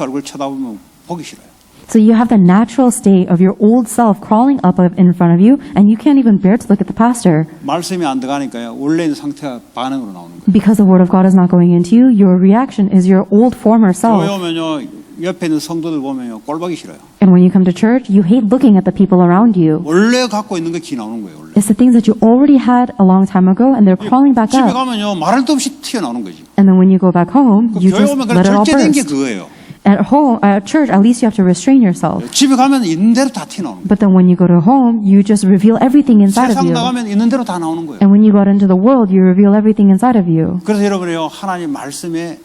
얼굴 쳐다보면 보기 싫어요. So you have the natural state of your old self crawling up in front of you, and you can't even bear to look at the pastor. 말씀이 안 들어가니까요. 원래 있는 상태가 반응으로 나오는 거예요. Because the word of God is not going into you, your reaction is your old former 교회 self. 오면요. 옆에 있는 성도들 보면요. 꼴보기 싫어요. And when you come to church, you hate looking at the people around you. 원래 갖고 있는 게 기 나오는 거예요. 원래. It's the things that you already had a long time ago, and they're crawling back 집에 up. 가면요. 말할 도 없이 튀어나오는 거지. And then when you go back home, 그 you 교회 just 오면 let it all 절제된 게 burst. 그거예요. At home, at church, at least you have to restrain yourself. 집에 가면 있는 대로 다 튀어나오는 거예요. But then when you go to home, you just reveal everything inside of 세상 you. 나가면 있는 대로 다 나오는 거예요. And when you go out into the world, you reveal everything inside of you. 그래서 여러분이요. 하나님 말씀에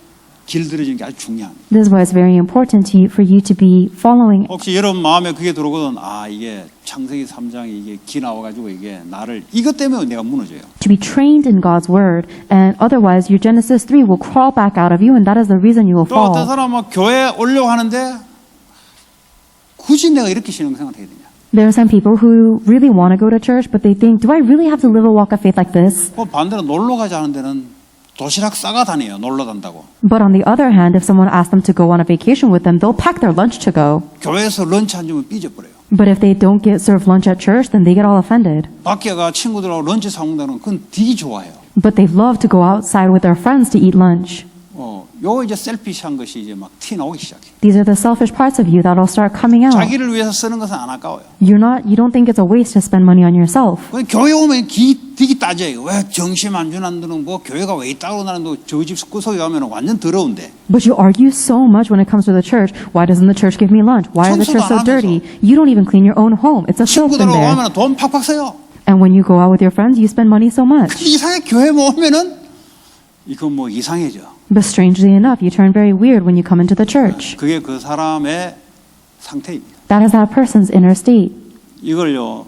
길들여지는 게 아주 중요합니다. This is why it's very important for you to be following. 혹시 여러분 마음에 그게 들어오거든. 아 이게 창세기 3장이 이게 기 나와가지고 이게 나를 이것 때문에 내가 무너져요. To be trained in God's word, and otherwise your Genesis 3 will crawl back out of you, and that is the reason you will 또 어떤 fall. 사람은 교회 오려고 하는데 굳이 내가 이렇게 신앙생활 해야 되냐. There are some people who really want to go to church, but they think, do I really have to live a walk of faith like this? 반대로 놀러 가지 않은 데는 도시락 싸가 다녀요. 놀러 간다고. But on the other hand, if someone asks them to go on a vacation with them, they'll pack their lunch to go. 교회에서 런치 안 주면 삐져버려요. But if they don't get served lunch at church, then they get all offended. 밖에 가 친구들하고 런치 사먹는다는 건 되게 좋아해요. But they love to go outside with their friends to eat lunch. 요거 이제 셀피시한 것이 이제 막 티 나오기 시작해. These are the selfish parts of you that'll start coming out. 자기를 위해서 쓰는 것은 안 아까워요. You don't think it's a waste to spend money on yourself. 교회 오면 되게 따져요. 왜 정심 안 주는데는 뭐 교회가 왜 있다고 나는 저 집 구석에 가면 완전 더러운데. But you argue so much when it comes to the church. Why doesn't the church give me lunch? Why are the church so dirty? You don't even clean your own home. It's a filth in 친구들하고 there. 가면 돈 팍팍 써요. And when you go out with your friends, you spend money so much. 이상하게 교회 오면은 이건 뭐 이상해져. But strangely enough, you turn very weird when you come into the church. 그게 그 사람의 상태입니다. That is that person's inner state. 이걸요,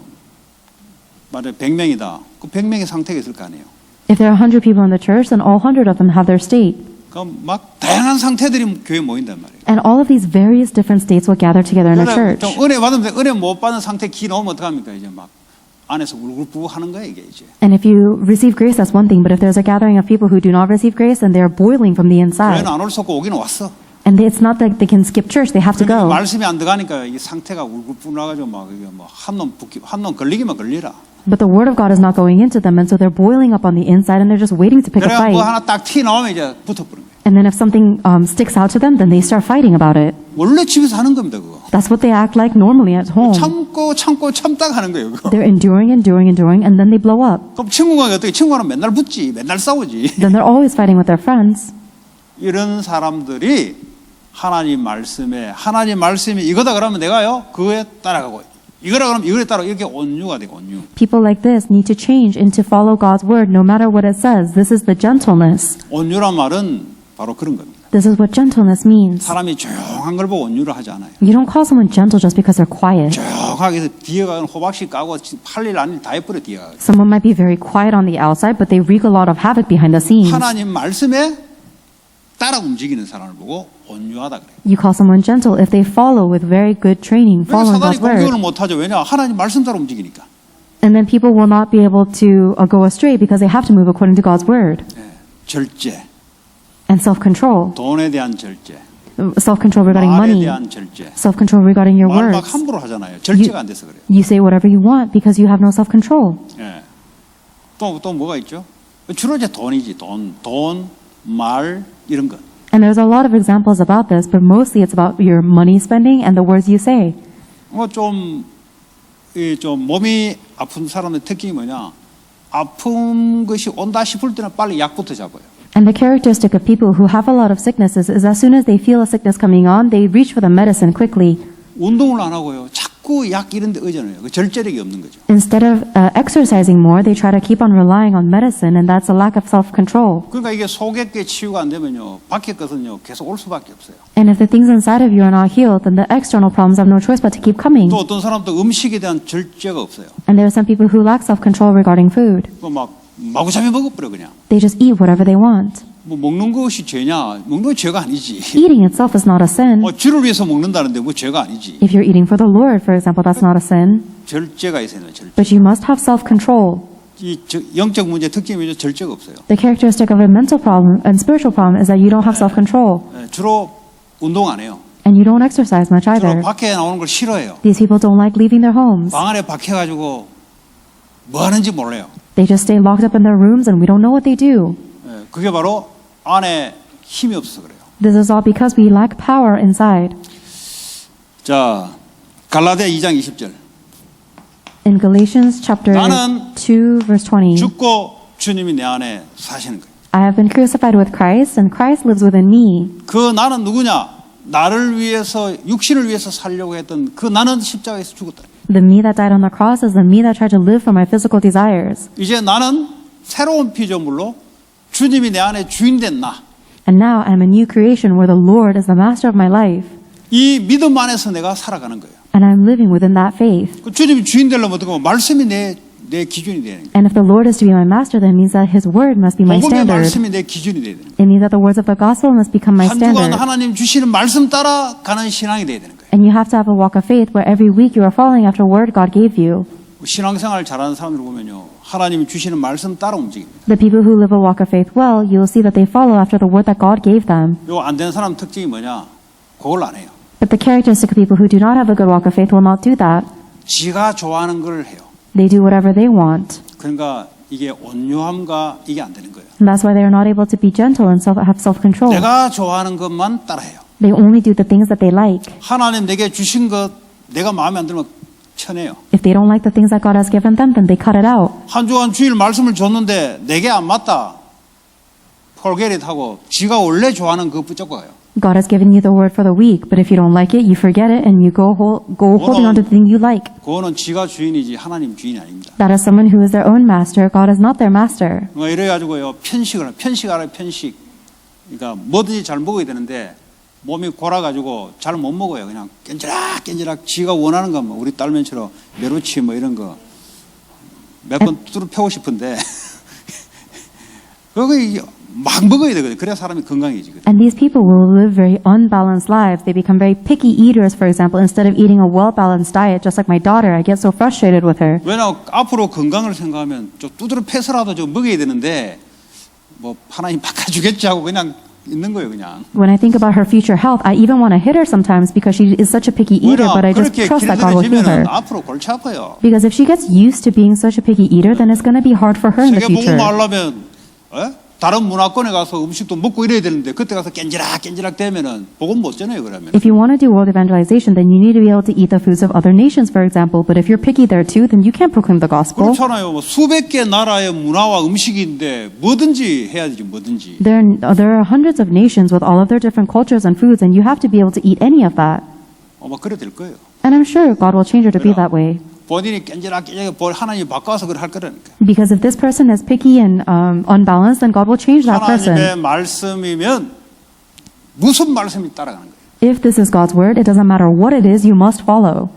말해 100명이다. 그 100명의 상태가 있을 거 아니에요. If there are 100 people in the church, then all 100 of them have their state. 그럼 막 다양한 상태들이 교회에 모인단 말이에요. And all of these various different states will gather together in a church. 좀 은혜 받으면 은혜 못 받는 상태 기 나오면 어떡합니까? 이제 막 안에서 울고불고 하는 거예요, 이게 이제. And if you receive grace, that's one thing. But if there's a gathering of people who do not receive grace, then they're boiling from the inside. 교회는 안 올 수 없고 오기는 왔어. And it's not that they can skip church, they have to 그러니까 go. 말씀이 안 들어가니까 이 상태가 울고불고 나가지고 막 이게 뭐 한놈 걸리기만 걸리라. But the word of God is not going into them, and so they're boiling up on the inside, and they're just waiting to pick a 그래가 뭐 fight. 하나 딱 티 나오면 이제 붙어버린 거예요. And then if something sticks out to them, then they start fighting about it. 원래 집에서 하는 겁니다, 그거. That's what they act like normally at home. 참다가 하는 거예요, 그거. They're enduring, and then they blow up. 그럼 친구가 어떻게 친구는 맨날 붙지, 맨날 싸우지. Then they're always fighting with their friends. 이런 사람들이 하나님 말씀이 이거다 그러면 내가요 그거에 따라가고 이거라 그러면 이거에 따라 이렇게 온유가 되고 온유. People like this need to change and to follow God's word no matter what it says. This is the gentleness. 온유란 말은 바로 그런 겁니다. This is what gentleness means. 사람이 조용한 걸 보고 온유를 하지 않아요. You don't call someone gentle just because they're quiet. 조용하게 해서 뒤에 가는 호박씨 까고 할 일 아닌 다 해버려 뒤에 가. Someone might be very quiet on the outside, but they wreak a lot of havoc behind the scenes. 하나님 말씀에 따라 움직이는 사람을 보고 온유하다 그래요. You call someone gentle if they follow with very good training, 왜 following 사단이 God's word. 공격을 못하죠? 왜냐? 하나님 말씀 따라 움직이니까. And then people will not be able to go astray because they have to move according to God's word. 절제, And self-control. 돈에 대한 절제, Self-control regarding 말에 money. 대한 절제. Self-control regarding your 말 막 words. 함부로 하잖아요. 절제가 안 돼서 그래요. You say whatever you want because you have no self-control. 예. 또 뭐가 있죠? 주로 이제 돈이지. 돈, 말 이런 것. And there's a lot of examples about this, but mostly it's about your money spending and the words you say. 좀 몸이 아픈 사람의 특징이 뭐냐? 아픈 것이 온다 싶을 때는 빨리 약부터 잡아요. And the characteristic of people who have a lot of sicknesses is as soon as they feel a sickness coming on, they reach for the medicine quickly. 운동을 안 하고요. 자꾸 약 이런 데 의존해요. 그 절제력이 없는 거죠. Instead of exercising more, they try to keep on relying on medicine, and that's a lack of self-control. 그러니까 이게 속의 게 치유가 안 되면요. 밖의 것은요. 계속 올 수밖에 없어요. And if the things inside of you are not healed, then the external problems have no choice but to keep coming. 또 어떤 사람도 음식에 대한 절제가 없어요. And there are some people who lack self-control regarding food. 막 마구잡이 먹어버려 그냥. They just eat whatever they want. 뭐 먹는 것이 죄냐? 먹는 건 죄가 아니지. Eating itself is not a sin. 주를 위해서 먹는다는데 뭐 죄가 아니지. If you're eating for the Lord, for example, that's not a sin. 절제가 있어야 돼요. 절제. But you must have self-control. 이 영적 문제 특징이 절제가 없어요. The characteristic of a mental problem and spiritual problem is that you don't have self-control. 주로 운동 안 해요. And you don't exercise much 주로 either. 밖에 나오는 걸 싫어해요. These people don't like leaving their homes. 방 안에 박혀가지고 뭐 하는지 몰라요. They just stay locked up in their rooms and we don't know what they do. 예, 그게 바로 안에 힘이 없어서 그래요. This is all because we lack power inside. 자, 갈라디아 2장 20절. In Galatians chapter 나는 2 verse 20, 죽고 주님이 내 안에 사시는 거예요. I have been crucified with Christ and Christ lives within me. 그 나는 누구냐? 나를 위해서 육신을 위해서 살려고 했던 그 나는 십자가에서 죽었다. The me that died on the cross is the me that tried to live for my physical desires. 이제 나는 새로운 피조물로 주님이 내 안에 주인 된 나. And now I'm a new creation where the Lord is the master of my life. 이 믿음 안에서 내가 살아가는 거예요. And I'm living within that faith. 그 주님이 주인 되려면 어떻게 하면 말씀이 내 기준이 되는 거예요. And if the Lord is to be my master, then it means that His word must be my 복음의 standard. 말씀이 내 기준이 돼야 되는 거예요. It means that the words of the gospel must become my 한 주간 standard. 하나님 주시는 말씀 따라 가는 신앙이 돼야 되는 거예요. And you have to have a walk of faith where every week you are following after word God gave you. 신앙생활 잘하는 사람들 보면요, 하나님이 주시는 말씀 따라 움직입니다. The people who live a walk of faith well, you'll see that they follow after the word that God gave them. 이거 안 되는 사람 특징이 뭐냐? 그걸 안 해요. But the characteristic of people who do not have a good walk of faith will not do that. 지가 좋아하는 걸 해요. They do whatever they want. 그러니까 이게 온유함과 이게 안 되는 거예요. And that's why they are not able to be gentle and have self-control. 내가 좋아하는 것만 따라해요. They only do the things that they like. 하나님 내게 주신 것 내가 마음에 안 들면 쳐내요. If they don't like the things that God has given them, then they cut it out. 한 주간 주일 말씀을 줬는데 내게 안 맞다. 폴게릿 하고 지가 원래 좋아하는 그거 붙잡고 가요. God has given you the word for the week, but if you don't like it, you forget it and you go holding on to the thing you like. 그거는 지가 주인이지 하나님 주인이 아닙니다. That is someone who is their own master. God is not their master. 이래가지고요 편식하라 편식. 그러니까 뭐든지 잘 먹어야 되는데 몸이 골아가지고 잘 못 먹어요. 그냥 깬지락 지가 원하는 것만 우리 딸면처럼 메로치 뭐 이런 거 몇 번 두루 패고 싶은데 그거 막 먹어야 되거든요. 그래야 사람이 건강해지거든요. And these people will live very unbalanced lives. They become very picky eaters, for example, instead of eating a well-balanced diet, just like my daughter. I get so frustrated with her. 왜냐하면 앞으로 건강을 생각하면 좀 두드러 패서라도 좀 먹어야 되는데 뭐 하나님 바꿔주겠지 하고 그냥 있는 거예요. 그냥. When I think about her future health, I even want to hit her sometimes because she is such a picky eater, but I just 그렇게 trust that God will heal her. 길들여지면 앞으로 골치 아파요. Because if she gets used to being such a picky eater, then it's going to be hard for her in the 세계 future. 복음을 하려면 다른 문화권에 가서 음식도 먹고 이래야 되는데 그때 가서 깬지락 되면은 복음 못 전해요. 그러면. If you want to do world evangelization, then you need to be able to eat the foods of other nations, for example. But if you're picky there too, then you can't proclaim the gospel. 그렇잖아요. 뭐 수백 개 나라의 문화와 음식인데 뭐든지 해야 되지 뭐든지. There are hundreds of nations with all of their different cultures and foods, and you have to be able to eat any of that. 아마 그래 될 거예요. And I'm sure God will change her to be that way. 본인이 깬지락 하나님 바꿔서 그걸 할 거라니까. Because if this person is picky and unbalanced, then God will change that person. 하나님의 말씀이면 무슨 말씀이 따라가는 거예요. If this is God's word, it doesn't matter what it is, you must follow.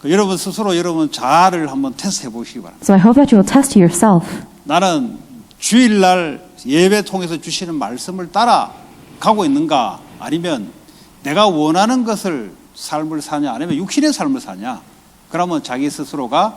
여러분 스스로 여러분 자아를 한번 테스트해 보시기 바랍니다. So I hope that you will test to yourself. 나는 주일날 예배 통해서 주시는 말씀을 따라 가고 있는가 아니면 내가 원하는 것을 삶을 사냐 아니면 육신의 삶을 사냐 그러면 자기 스스로가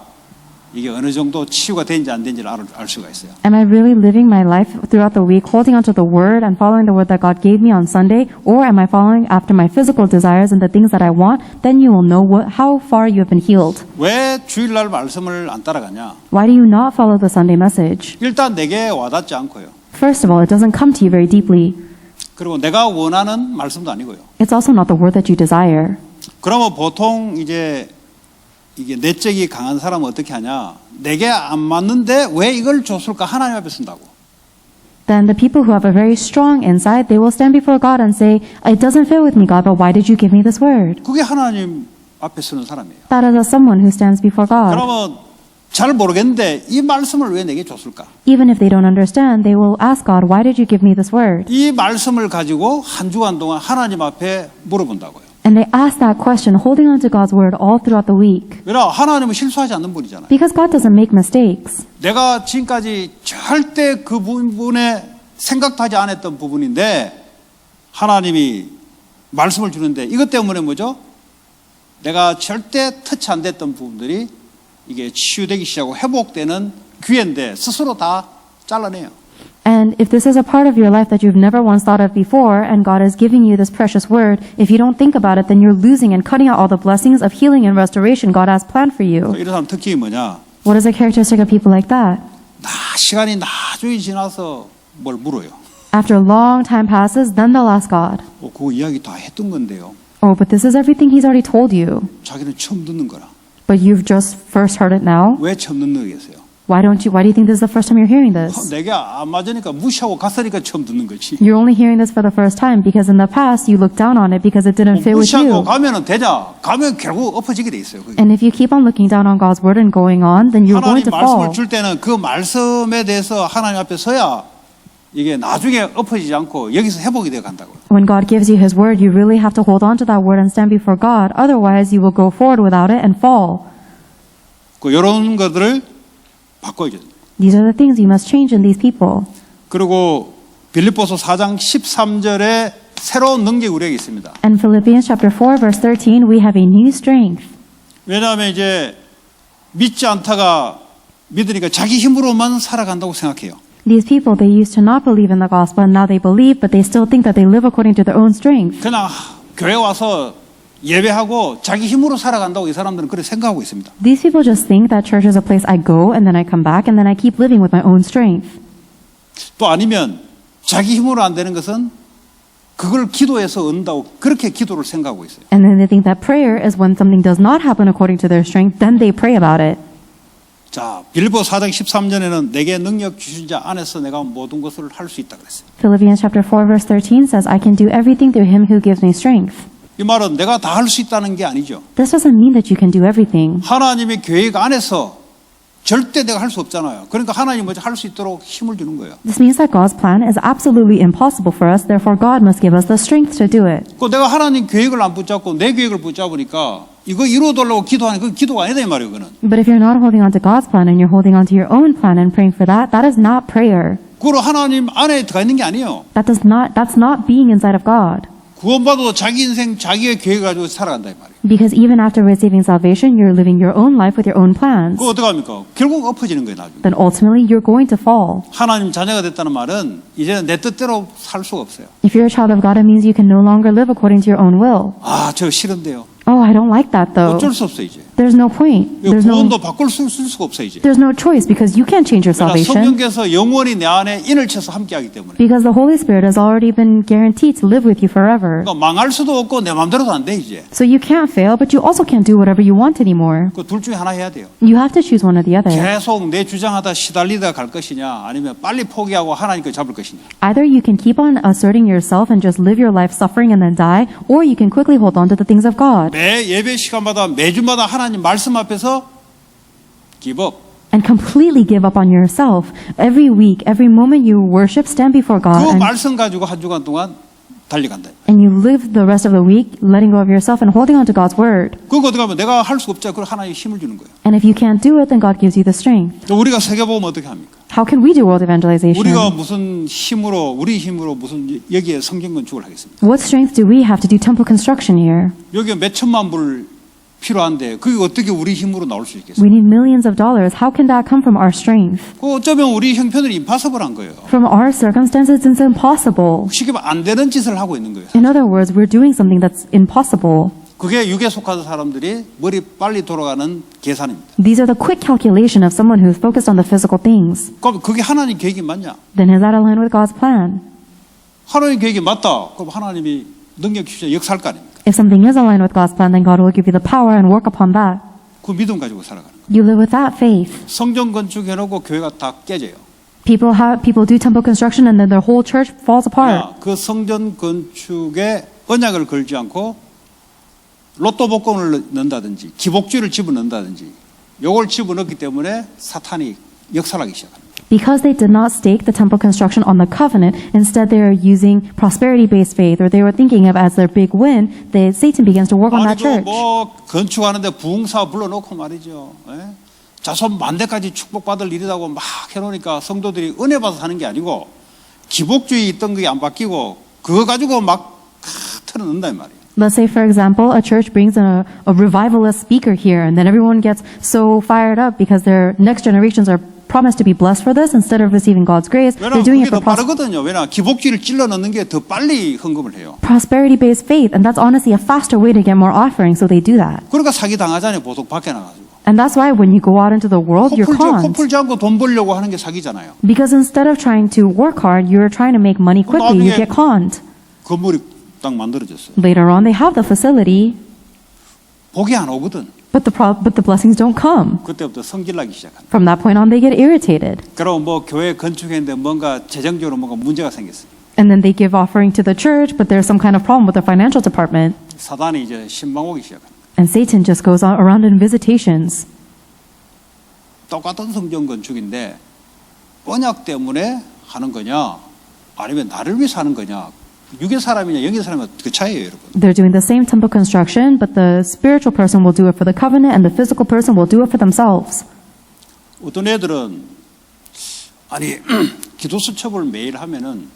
이게 어느 정도 치유가 된지 안 된지를 알 수가 있어요. Am I really living my life throughout the week, holding onto the word and following the word that God gave me on Sunday? Or am I following after my physical desires and the things that I want? Then you will know how far you have been healed. 왜 주일날 말씀을 안 따라가냐? Why do you not follow the Sunday message? 일단 내게 와닿지 않고요. First of all, it doesn't come to you very deeply. 그리고 내가 원하는 말씀도 아니고요. It's also not the word that you desire. 그러면 보통 이게 내적이 강한 사람은 어떻게 하냐? 내게 안 맞는데 왜 이걸 줬을까? 하나님 앞에 쓴다고. Then the people who have a very strong insight, they will stand before God and say, it doesn't fit with me, God, but why did you give me this word? 그게 하나님 앞에 쓰는 사람이에요. That is someone who stands before God. 그러면 잘 모르겠는데 이 말씀을 왜 내게 줬을까? Even if they don't understand, they will ask God, why did you give me this word? 이 말씀을 가지고 한 주간 동안 하나님 앞에 물어본다고요. And they ask that question, holding on to God's word all throughout the week. 왜냐? 하나님은 실수하지 않는 분이잖아요. Because God doesn't make mistakes. 내가 지금까지 절대 그 부분에 생각도 하지 않았던 부분인데 하나님이 말씀을 주는데 이것 때문에 뭐죠? 내가 절대 터치 안 됐던 부분들이 이게 치유되기 시작하고 회복되는 기회인데 스스로 다 잘라내요. And if this is a part of your life that you've never once thought of before, and God is giving you this precious word, if you don't think about it, then you're losing and cutting out all the blessings of healing and restoration God has planned for you. 이런 사람 특징이 뭐냐? What is the characteristic of people like that? 시간이 나중에 지나서 뭘 물어요. After a long time passes, then they'll ask God, 그거 이야기 다 했던 건데요. oh, but this is everything He's already told you. 자기는 처음 듣는 거라. But you've just first heard it now. 왜 처음 듣는 거겠어요? Why do you think this is the first time you're hearing this? 내게 안 맞으니까 무시하고 갔으니까 처음 듣는 거지. You're only hearing this for the first time because in the past you looked down on it because it didn't fit with 무시하고 you. 가면은 되냐? 가면 결국 엎어지게 돼 있어요. 그게. And if you keep on looking down on God's word and going on, then you're going 하나님 to 말씀을 fall. 줄 때는 그 말씀에 대해서 하나님 앞에 서야 이게 나중에 엎어지지 않고 여기서 회복이 돼 간다고. When God gives you His word, you really have to hold on to that word and stand before God. Otherwise, you will go forward without it and fall. 이런 것들을 바꿔야 돼. These are the things you must change in these people. 그리고 빌립보서 4장 13절에 새로운 능력 우리에게 있습니다. And Philippians chapter 4 verse 13, we have a new strength. 왜냐하면 이제 믿지 않다가 믿으니까 자기 힘으로만 살아간다고 생각해요. These people, they used to not believe in the gospel, and now they believe, but they still think that they live according to their own strength. 그냥 교회 와서 예배하고 자기 힘으로 살아간다고 이 사람들은 그렇게 생각하고 있습니다. These people just think that church is a place I go, and then I come back, and then I keep living with my own strength. 또 아니면 자기 힘으로 안 되는 것은 그걸 기도해서 얻는다고 그렇게 기도를 생각하고 있어요. And then they think that prayer is when something does not happen according to their strength, then they pray about it. 자, 빌립보 4장 13절에는 내게 능력 주신 자 안에서 내가 모든 것을 할 수 있다 그랬어요. Philippians chapter 4 verse 13 says, I can do everything through Him who gives me strength. 이 말은 내가 다 할 수 있다는 게 아니죠. This doesn't mean that you can do everything. 하나님의 계획 안에서 절대 내가 할 수 없잖아요. 그러니까 하나님 먼저 할 수 있도록 힘을 주는 거예요. This means that God's plan is absolutely impossible for us, therefore God must give us the strength to do it. 그 내가 하나님 계획을 안 붙잡고 내 계획을 붙잡으니까 이거 이루어달라고 기도하는 그 기도가 아니다 이 말이에요. 그거는. But if you're not holding on to God's plan and you're holding on to your own plan and praying for that, that is not prayer. 그로 하나님 안에 들어가 있는 게 아니에요. That's not being inside of God. 구원받아도 자기 인생 자기의 계획을 가지고 살아간다 이 말이에요. Because even after receiving salvation, you're living your own life with your own plans. 그거 어떻게 합니까? 결국 엎어지는 거예요 나중에. Then ultimately you're going to fall. 하나님 자녀가 됐다는 말은 이제는 내 뜻대로 살 수가 없어요. If you're a child of God, it means you can no longer live according to your own will. 아, 저 싫은데요. Oh, I don't like that though. 어쩔 수 없어 이제. There's no point. 구원도 바꿀 쓸 수가 없어 이제. There's no choice because you can't change your 그러니까 salvation. 성령께서 영원히 내 안에 인을 쳐서 함께하기 때문에. Because the Holy Spirit has already been guaranteed to live with you forever. 그러니까 망할 수도 없고 내 마음대로도 안 돼 이제. So you can't fail, but you also can't do whatever you want anymore. 그 둘 중에 하나 해야 돼요. You have to choose one or the other. 계속 내 주장하다 시달리다 갈 것이냐 아니면 빨리 포기하고 하나님 거 잡을 것이냐. Either you can keep on asserting yourself and just live your life suffering and then die, or you can quickly hold on to the things of God. 매 예배 시간마다 매주마다 하나님 말씀 앞에서 give up. And completely give up on yourself. Every week, every moment you worship, stand before God 그 and, 말씀 가지고 한 주간 동안 달려간다. and you live the rest of the week letting go of yourself and holding on to God's word. 그거 어떻게 하면 내가 할 수 없죠. 그걸 하나님이 힘을 주는 거예요. And if you can't do it, then God gives you the strength. 또 우리가 세계보면 어떻게 합니까? How can we do world evangelization? 우리가 무슨 힘으로 우리 힘으로 무슨 여기에 성경 건축을 하겠습니까? What strength do we have to do temple construction here? 여기에 몇 천만 불 필요한데 그게 어떻게 우리 힘으로 나올 수 있겠어요? We need millions of dollars. How can that come from our strength? 그 어쩌면 우리 형편들이 임파서블한 거예요. From our circumstances, it's impossible. 쉽게 말하면 안 되는 짓을 하고 있는 거예요. In other words, we're doing something that's impossible. 그게 육에 속한 사람들이 머리 빨리 돌아가는 계산입니다. These are the quick calculation of someone who's focused on the physical things. 그럼 그게 하나님 계획이 맞냐? Then is that aligned with God's plan? 하나님 계획이 맞다. 그럼 하나님이 능력 주시자 역사할 거 아닙니까? If something is aligned with God's plan, then God will give you the power and work upon that. 그 믿음 가지고 살아가는 거예요. You live with that faith. 성전 건축해놓고 교회가 다 깨져요. People do temple construction and then their whole church falls apart. 그 성전 건축에 언약을 걸지 않고 로또 복권을 넣는다든지 기복주의를 집어넣는다든지 요걸 집어넣기 때문에 사탄이 역사하기 시작합니다. Because they did not stake the temple construction on the covenant, instead they are using prosperity-based faith, or they were thinking of as their big win, Satan begins to work on that church. 뭐 건축하는데 부흥사 불러놓고 말이죠. 예? 자손 만대까지 축복받을 일이라고 막 해놓으니까 성도들이 은혜 받아서 사는 게 아니고 기복주의 있던 게 안 바뀌고 그거 가지고 막 틀어넣는다 이 말이에요. Let's say, for example, a church brings a revivalist speaker here, and then everyone gets so fired up because their next generations are promise to be blessed for this instead of receiving God's grace. They're 왜냐하면 doing 그게 it 더 for 빠르거든요. 왜냐 기복지를 찔러 넣는 게 더 빨리 헌금을 해요. prosperity-based faith, and that's honestly a faster way to get more offerings, so they do that. 그러니까 사기 당하잖아요. 보통 밖에 나가지고. And that's why when you go out into the world, you're 코 conned. 풀지 않고 돈 벌려고 하는 게 사기잖아요. Because instead of trying to work hard, you're trying to make money quickly, you 나중에- get conned. 건물이 딱 만들어졌어요. Later on, they have the facility, 복이 안 오거든. but the blessings don't come. 그때부터 성질나기 시작한다. From that point on, they get irritated. 그럼 뭐 교회 건축했는데 뭔가 재정적으로 뭔가 문제가 생겼어요. And then they give offering to the church, but there's some kind of problem with the financial department. 사단이 이제 신방 오기 시작합니다. And Satan just goes on around in visitations. 똑같은 성전 건축인데 언약 때문에 하는 거냐 아니면 나를 위해서 하는 거냐 육의 사람이냐 영의 사람이냐 그 차이예요, 여러분. They're doing the same temple construction, but the spiritual person will do it for the covenant, and the physical person will do it for themselves. 어떤 애들은 아니 기도 수첩을 매일 하면은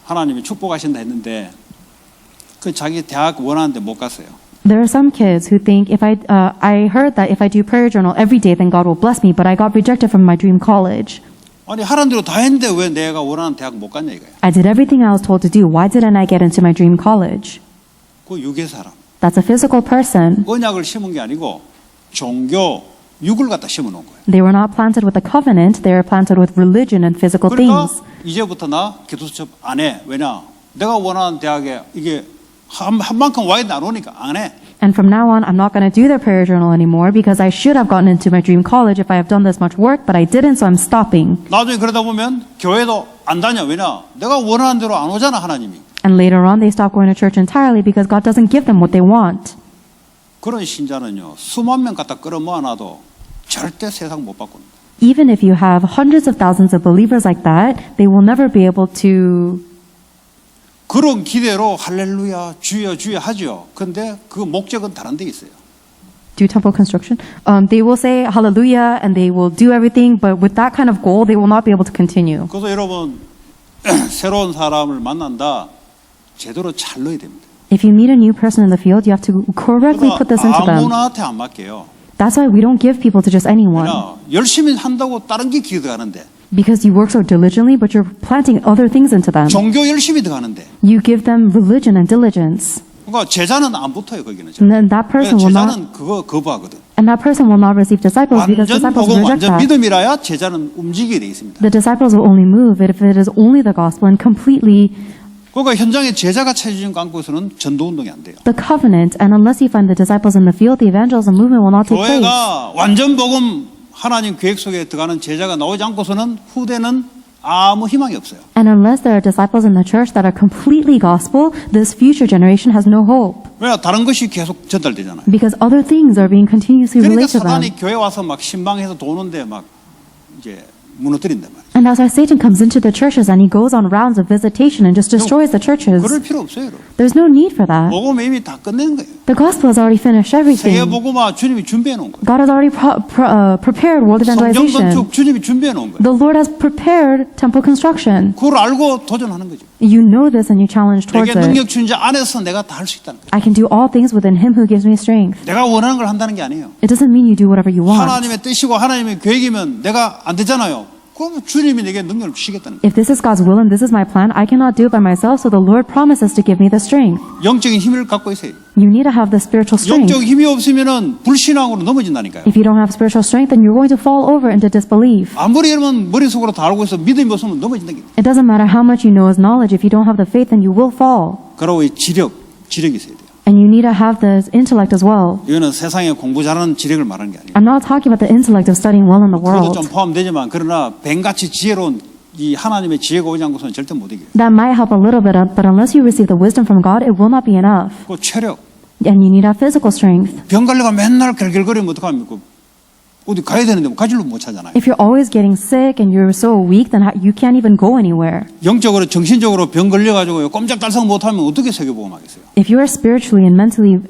하나님이 축복하신다 했는데 그 자기 대학 원하는데 못 갔어요. There are some kids who think if I heard that if I do prayer journal every day, then God will bless me, but I got rejected from my dream college. 아니 하란 대로 다 했는데 왜 내가 원하는 대학 못 갔냐 이거예요. I did everything I was told to do. Why didn't I get into my dream college? 그 육의 사람 That's a physical person. 언약을 심은 게 아니고 종교 육을 갖다 심어 놓은 거예요. They were not planted with the covenant. They were planted with religion and physical 그러니까 things. 이제부터 나 기도 수첩 안 해. 왜냐 내가 원하는 대학에 이게 한 만큼 와야 안 오니까 안 해. And from now on, I'm not going to do the prayer journal anymore because I should have gotten into my dream college if I have done this much work, but I didn't, so I'm stopping. 나중에 그러다 보면 교회도 안 다녀. 왜냐 내가 원하는 대로 안 오잖아 하나님이. And later on, they stop going to church entirely because God doesn't give them what they want. 그런 신자는요 수만 명 갖다 끌어모아놔도 절대 세상 못 바꾼다. Even if you have hundreds of thousands of believers like that, they will never be able to 그런 기대로 할렐루야 주여 주여 하죠. 근데 그 목적은 다른 데 있어요. do temple construction. They will say hallelujah and they will do everything, but with that kind of goal, they will not be able to continue. 그래서 여러분 새로운 사람을 만난다 제대로 잘 넣어야 됩니다. If you meet a new person in the field, you have to correctly put this into them. 아무나한테 안 맡겨요. That's why we don't give people to just anyone. 그냥 열심히 한다고 다른 게 기대하는데 Because you work so diligently, but you're planting other things into them. 종교 열심히 들어가는데 You give them religion and diligence. 그러니까 제자는 안 붙어요 거기는. And then that person will not, 제자는 그거 거부하거든. and that person will not receive disciples because 완전 disciples 복음 reject 완전 that. 믿음이라야 제자는 움직이게 돼 있습니다. The disciples will only move if it is only the gospel and completely 그러니까 현장에 제자가 찾아지는 광고에서는 전도 운동이 안 돼요. the covenant. And unless you find the disciples in the field, the evangelism movement will not take place. 교회가 완전 복음 하나님 계획 속에 들어가는 제자가 나오지 않고서는 후대는 아무 희망이 없어요. And unless there are disciples in the church that are completely gospel, this future generation has no hope. 왜 다른 것이 계속 전달되잖아요. Because other things are being continuously 그러니까 relayed to them. 사단이 교회 와서 막 신방해서 도는데 막 이제 무너뜨린단 말이에요. And that's why Satan comes into the churches and he goes on rounds of visitation and just destroys the churches. 그럴 필요 없어요, 여러분. There's no need for that. 복음 이미 다 끝낸 거예요. The gospel has already finished 세계 everything. 복음화 주님이 준비해 놓은 거예요. God has already prepared world 성경 evangelization. 건축 주님이 준비해 놓은 거예요. The Lord has prepared temple construction. 그걸 알고 도전하는 거죠. You know this and you challenge towards 내게 it. 능력 주는 자 안에서 내가 다 할 수 있다는 거예요. I can do all things within Him who gives me strength. 내가 원하는 걸 한다는 게 아니에요. It doesn't mean you do whatever you want. 하나님의 뜻이고 하나님의 계획이면 내가 안 되잖아요. 그럼 주님이 내게 능력을 주시겠다는 거예요. If this is God's will and this is my plan, I cannot do it by myself, so the Lord promises to give me the strength. 영적인 힘을 갖고 있어요. You need to have the spiritual strength. 영적 힘이 없으면은 불신앙으로 넘어진다니까요. If you don't have spiritual strength, then you're going to fall over into disbelief. 아무리 여러분 머릿속으로 다 알고 있어 믿음이 없으면 넘어진다는 거예요. It doesn't matter how much you know as knowledge. If you don't have the faith, then you will fall. 그러고 이 지력이 있어야 돼요. And you need to have the intellect as well. 이거는 세상에 공부 잘하는 지력을 말하는 게 아니에요. I'm not talking about the intellect of studying well in the 그것도 world. 좀 포함되지만 그러나 뱀같이 지혜로운 이 하나님의 지혜가 오지 않고서는 절대 못 이겨요. That might help a little bit, but unless you receive the wisdom from God, it will not be enough. 그 체력, And you need to have physical strength. 병 걸려가 맨날 결결거리면 어떡합니까? 어디 가야 되는데 뭐 가지를 못 차잖아요. If you're always getting sick and you're so weak, then you can't even go anywhere. 영적으로 정신적으로 병 걸려가지고 꼼짝달싹 못하면 어떻게 세계복음하겠어요? If you are spiritually and mentally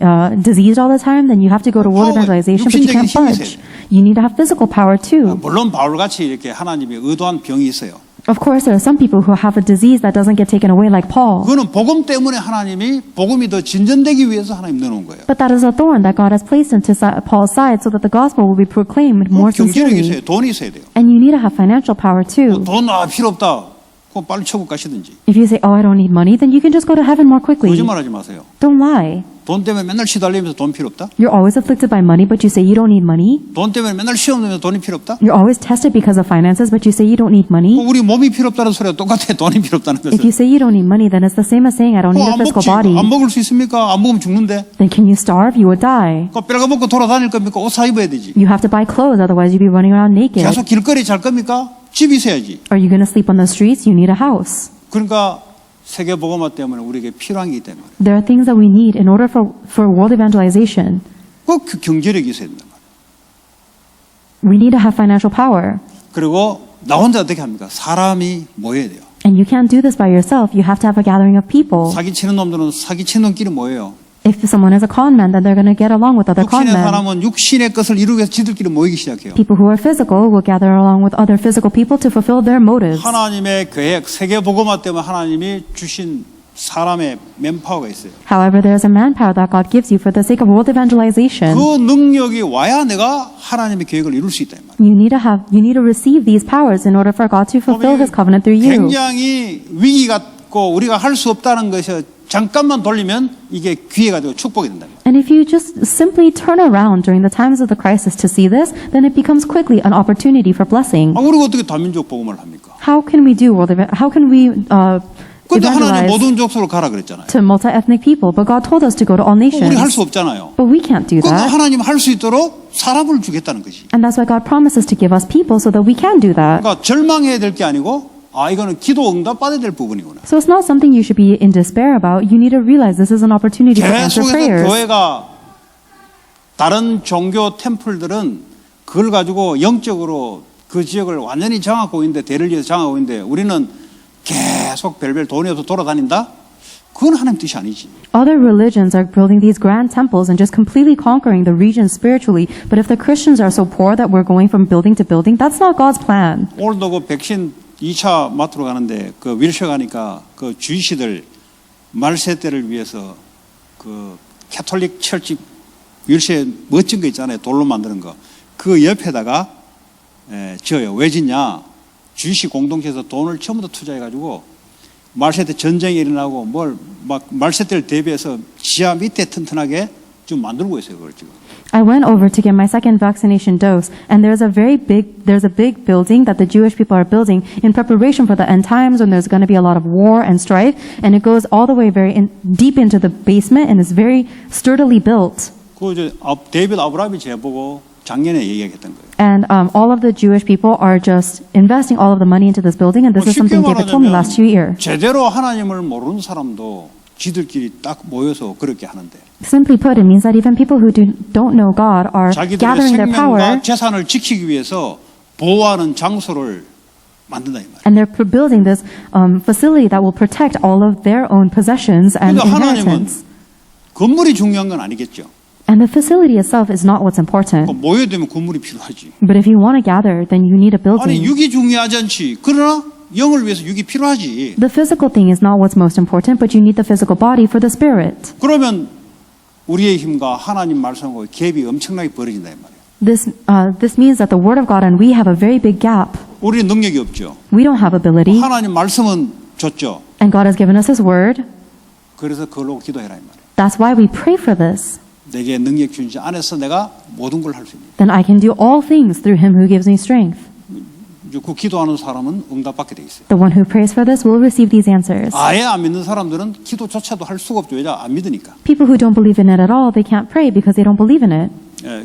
diseased all the time, then you have to go to world power, evangelization, but you can't 육신적인 힘이 budge. You need to have physical power too. 물론 바울같이 이렇게 하나님이 의도한 병이 있어요. Of course, there are some people who have a disease that doesn't get taken away like Paul. 그거는 복음 때문에 하나님이 복음이 더 진전되기 위해서 하나님 넣어놓은 거예요. But that is a thorn that God has placed into Paul's side so that the gospel will be proclaimed more 경제력이 sincerely. 있어요. 돈이 있어야 돼요. And you need to have financial power too. 돈 필요 없다. 그럼 빨리 천국 가시든지. If you say, oh, I don't need money, then you can just go to heaven more quickly. 거짓말하지 마세요. Don't lie. 돈 때문에 맨날 시달리면서 돈 필요 없다? You're always afflicted by money, but you say you don't need money. 돈 때문에 맨날 시험 내면서 돈이 필요 없다? You're always tested because of finances, but you say you don't need money. 우리 몸이 필요 없다는 소리가 똑같아. 돈이 필요 없다는 If 것은. you say you don't need money, then it's the same as saying I don't need a 안 physical 먹지. body. 안 먹을 수 있습니까? 안 먹으면 죽는데. Then can you starve? You would die. 그 빨가벗고 돌아다닐 겁니까? 옷 사 입어야 되지. You have to buy clothes, otherwise you'd be running around naked. 계속 길거리 잘 겁니까? 집 있어야지. Are you going to sleep on the streets? You need a house. 그러니까 세계 복음화 때문에 우리에게 필요한 게 때문에. There are things that we need in order for world evangelization. 꼭 경제력이 있어야 된다. We need to have financial power. 그리고 나 혼자 어떻게 합니까? 사람이 모여야 돼요. And you can't do this by yourself. You have to have a gathering of people. 사기치는 놈들은 사기치는 놈끼리 모여요. If someone is a con man, then they're going to get along with other con 육신의 men. 사람은 육신의 것을 이루기 위해서 지들끼리 모이기 시작해요. People who are physical will gather along with other physical people to fulfill their motives. 하나님의 계획, 세계 복음화 때문에 하나님이 주신 사람의 맨파워가 있어요. However, there is a manpower that God gives you for the sake of world evangelization. 그 능력이 와야 내가 하나님의 계획을 이룰 수 있다 이 말이에요. You need to receive these powers in order for God to fulfill His covenant through you. 굉장히 위기 같고 우리가 할 수 없다는 것이 잠깐만 돌리면 이게 기회가 되고 축복이 된다. And if you just simply turn around during the times of the crisis to see this, then it becomes quickly an opportunity for blessing. 우리가 어떻게 다민족 복음을 합니까? How can we 그런데 하나님 evangelize 모든 족속으로 가라 그랬잖아요. to multi-ethnic people? But God told us to go to all 우리 할 nations. 수 없잖아요. But we can't do 그러니까 that. 하나님 할 수 있도록 사람을 주겠다는 거지. And that's why God promises to give us people so that we can do that. 그러니까 절망해야 될 게 아니고 이거는 기도 응답 받아야 될 부분이구나. So it's not something you should be in despair about. You need to realize this is an opportunity to answer 계속해서 prayers. 교회가 다른 종교 템플들은 그걸 가지고 영적으로 그 지역을 완전히 장악하고 있는데 대를 위해서 장악하고 있는데 우리는 계속 별별 돈이 없어 돌아다닌다? 그건 하나님 뜻이 아니지. Other religions are building these grand temples and just completely conquering the region spiritually. But if the Christians are so poor that we're going from building to building, that's not God's plan. 오늘도 그 백신 2차 마트로 가는데 그 윌셔 가니까 그 주이시들 말세 때를 위해서 그 캐톨릭 철치 윌셔 멋진 거 있잖아요. 돌로 만드는 거. 그 옆에다가 지어요. 왜 짓냐? 주이시 공동체에서 돈을 전부 다 투자해가지고 말세 때 전쟁이 일어나고 뭘 막 말세 때를 대비해서 지하 밑에 튼튼하게 좀 만들고 있어요. 그걸 지금. I went over to get my second vaccination dose, and there's a big building that the Jewish people are building in preparation for the end times when there's going to be a lot of war and strife, and it goes all the way deep into the basement and is very sturdily built. 그 이제 데이비드 아브라함이 제보고 작년에 얘기했던 거예요. And all of the Jewish people are just investing all of the money into this building, and this is something David told me last year. 제대로 하나님을 모르는 사람도 지들끼리 딱 모여서 그렇게 하는데. Simply put, it means that even people who don't know God are 자기들의 gathering their power, 생명과 재산을 지키기 위해서 보호하는 장소를 만든다 이 말이에요. and they're building this facility that will protect all of their own possessions and 그러니까 하나님은 inheritance. 건물이 중요한 건 아니겠죠. And the facility itself is not what's important. 모여야 되면 건물이 필요하지. But if you want to gather, then you need a 아니 building. 육이 중요하지 않지. 그러나 영을 위해서 육이 필요하지. The physical thing is not what's most important, but you need the physical body for the spirit. 그러면 우리의 힘과 하나님 말씀하고 갭이 엄청나게 벌어진다 이 말이에요. This means that the Word of God and we have a very big gap. 우리는 능력이 없죠. We don't have ability, 하나님 말씀은 줬죠. and God has given us His Word. 그래서 그걸로 기도해라 이 말이에요. That's why we pray for this. 내게 능력 주신 자 안에서 내가 모든 걸 할 수 있는. Then I can do all things through Him who gives me strength. 그 기도하는 사람은 응답받게 돼 있어요. The one who prays for this will receive these answers. 아예 안 믿는 사람들은 기도조차도 할 수가 없죠. 왜냐 안 믿으니까. People who don't believe in it at all, they can't pray because they don't believe in it.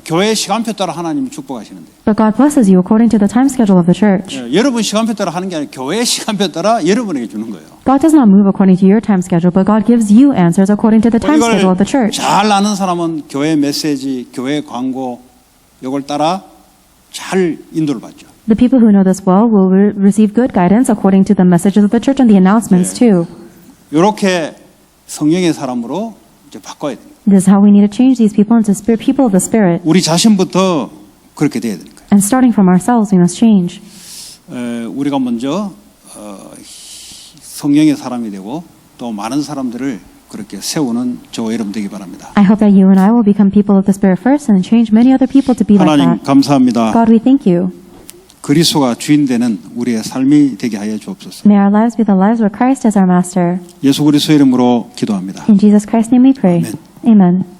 교회 시간표 따라 하나님이 축복하시는데. But God blesses you according to the time schedule of the church. 여러분 시간표 따라 하는 게 아니라 교회 시간표 따라 여러분에게 주는 거예요. God does not move according to your time schedule, but God gives you answers according to the time schedule of the 이걸 church. 잘 아는 사람은 교회 메시지, 교회 광고 이걸 따라 잘 인도를 받죠. The people who know this well will receive good guidance according to the messages of the church and the announcements too. 이렇게 성령의 사람으로 이제 바꿔야 돼요. This is how we need to change these people into people of the Spirit. 우리 자신부터 그렇게 돼야 되는 거예요. And starting from ourselves, we must change. 우리가 먼저 성령의 사람이 되고 또 많은 사람들을 그렇게 세우는 저와 여러분 되기 바랍니다. I hope that you and I will become people of the Spirit first and change many other people to be like 하나님 that. 감사합니다. God, we thank you. 그리스도가 주인 되는 우리의 삶이 되게 하여 주옵소서. May our lives be the lives where Christ is our master. 예수 그리스도 이름으로 기도합니다. In Jesus Christ's name we pray. Amen. Amen.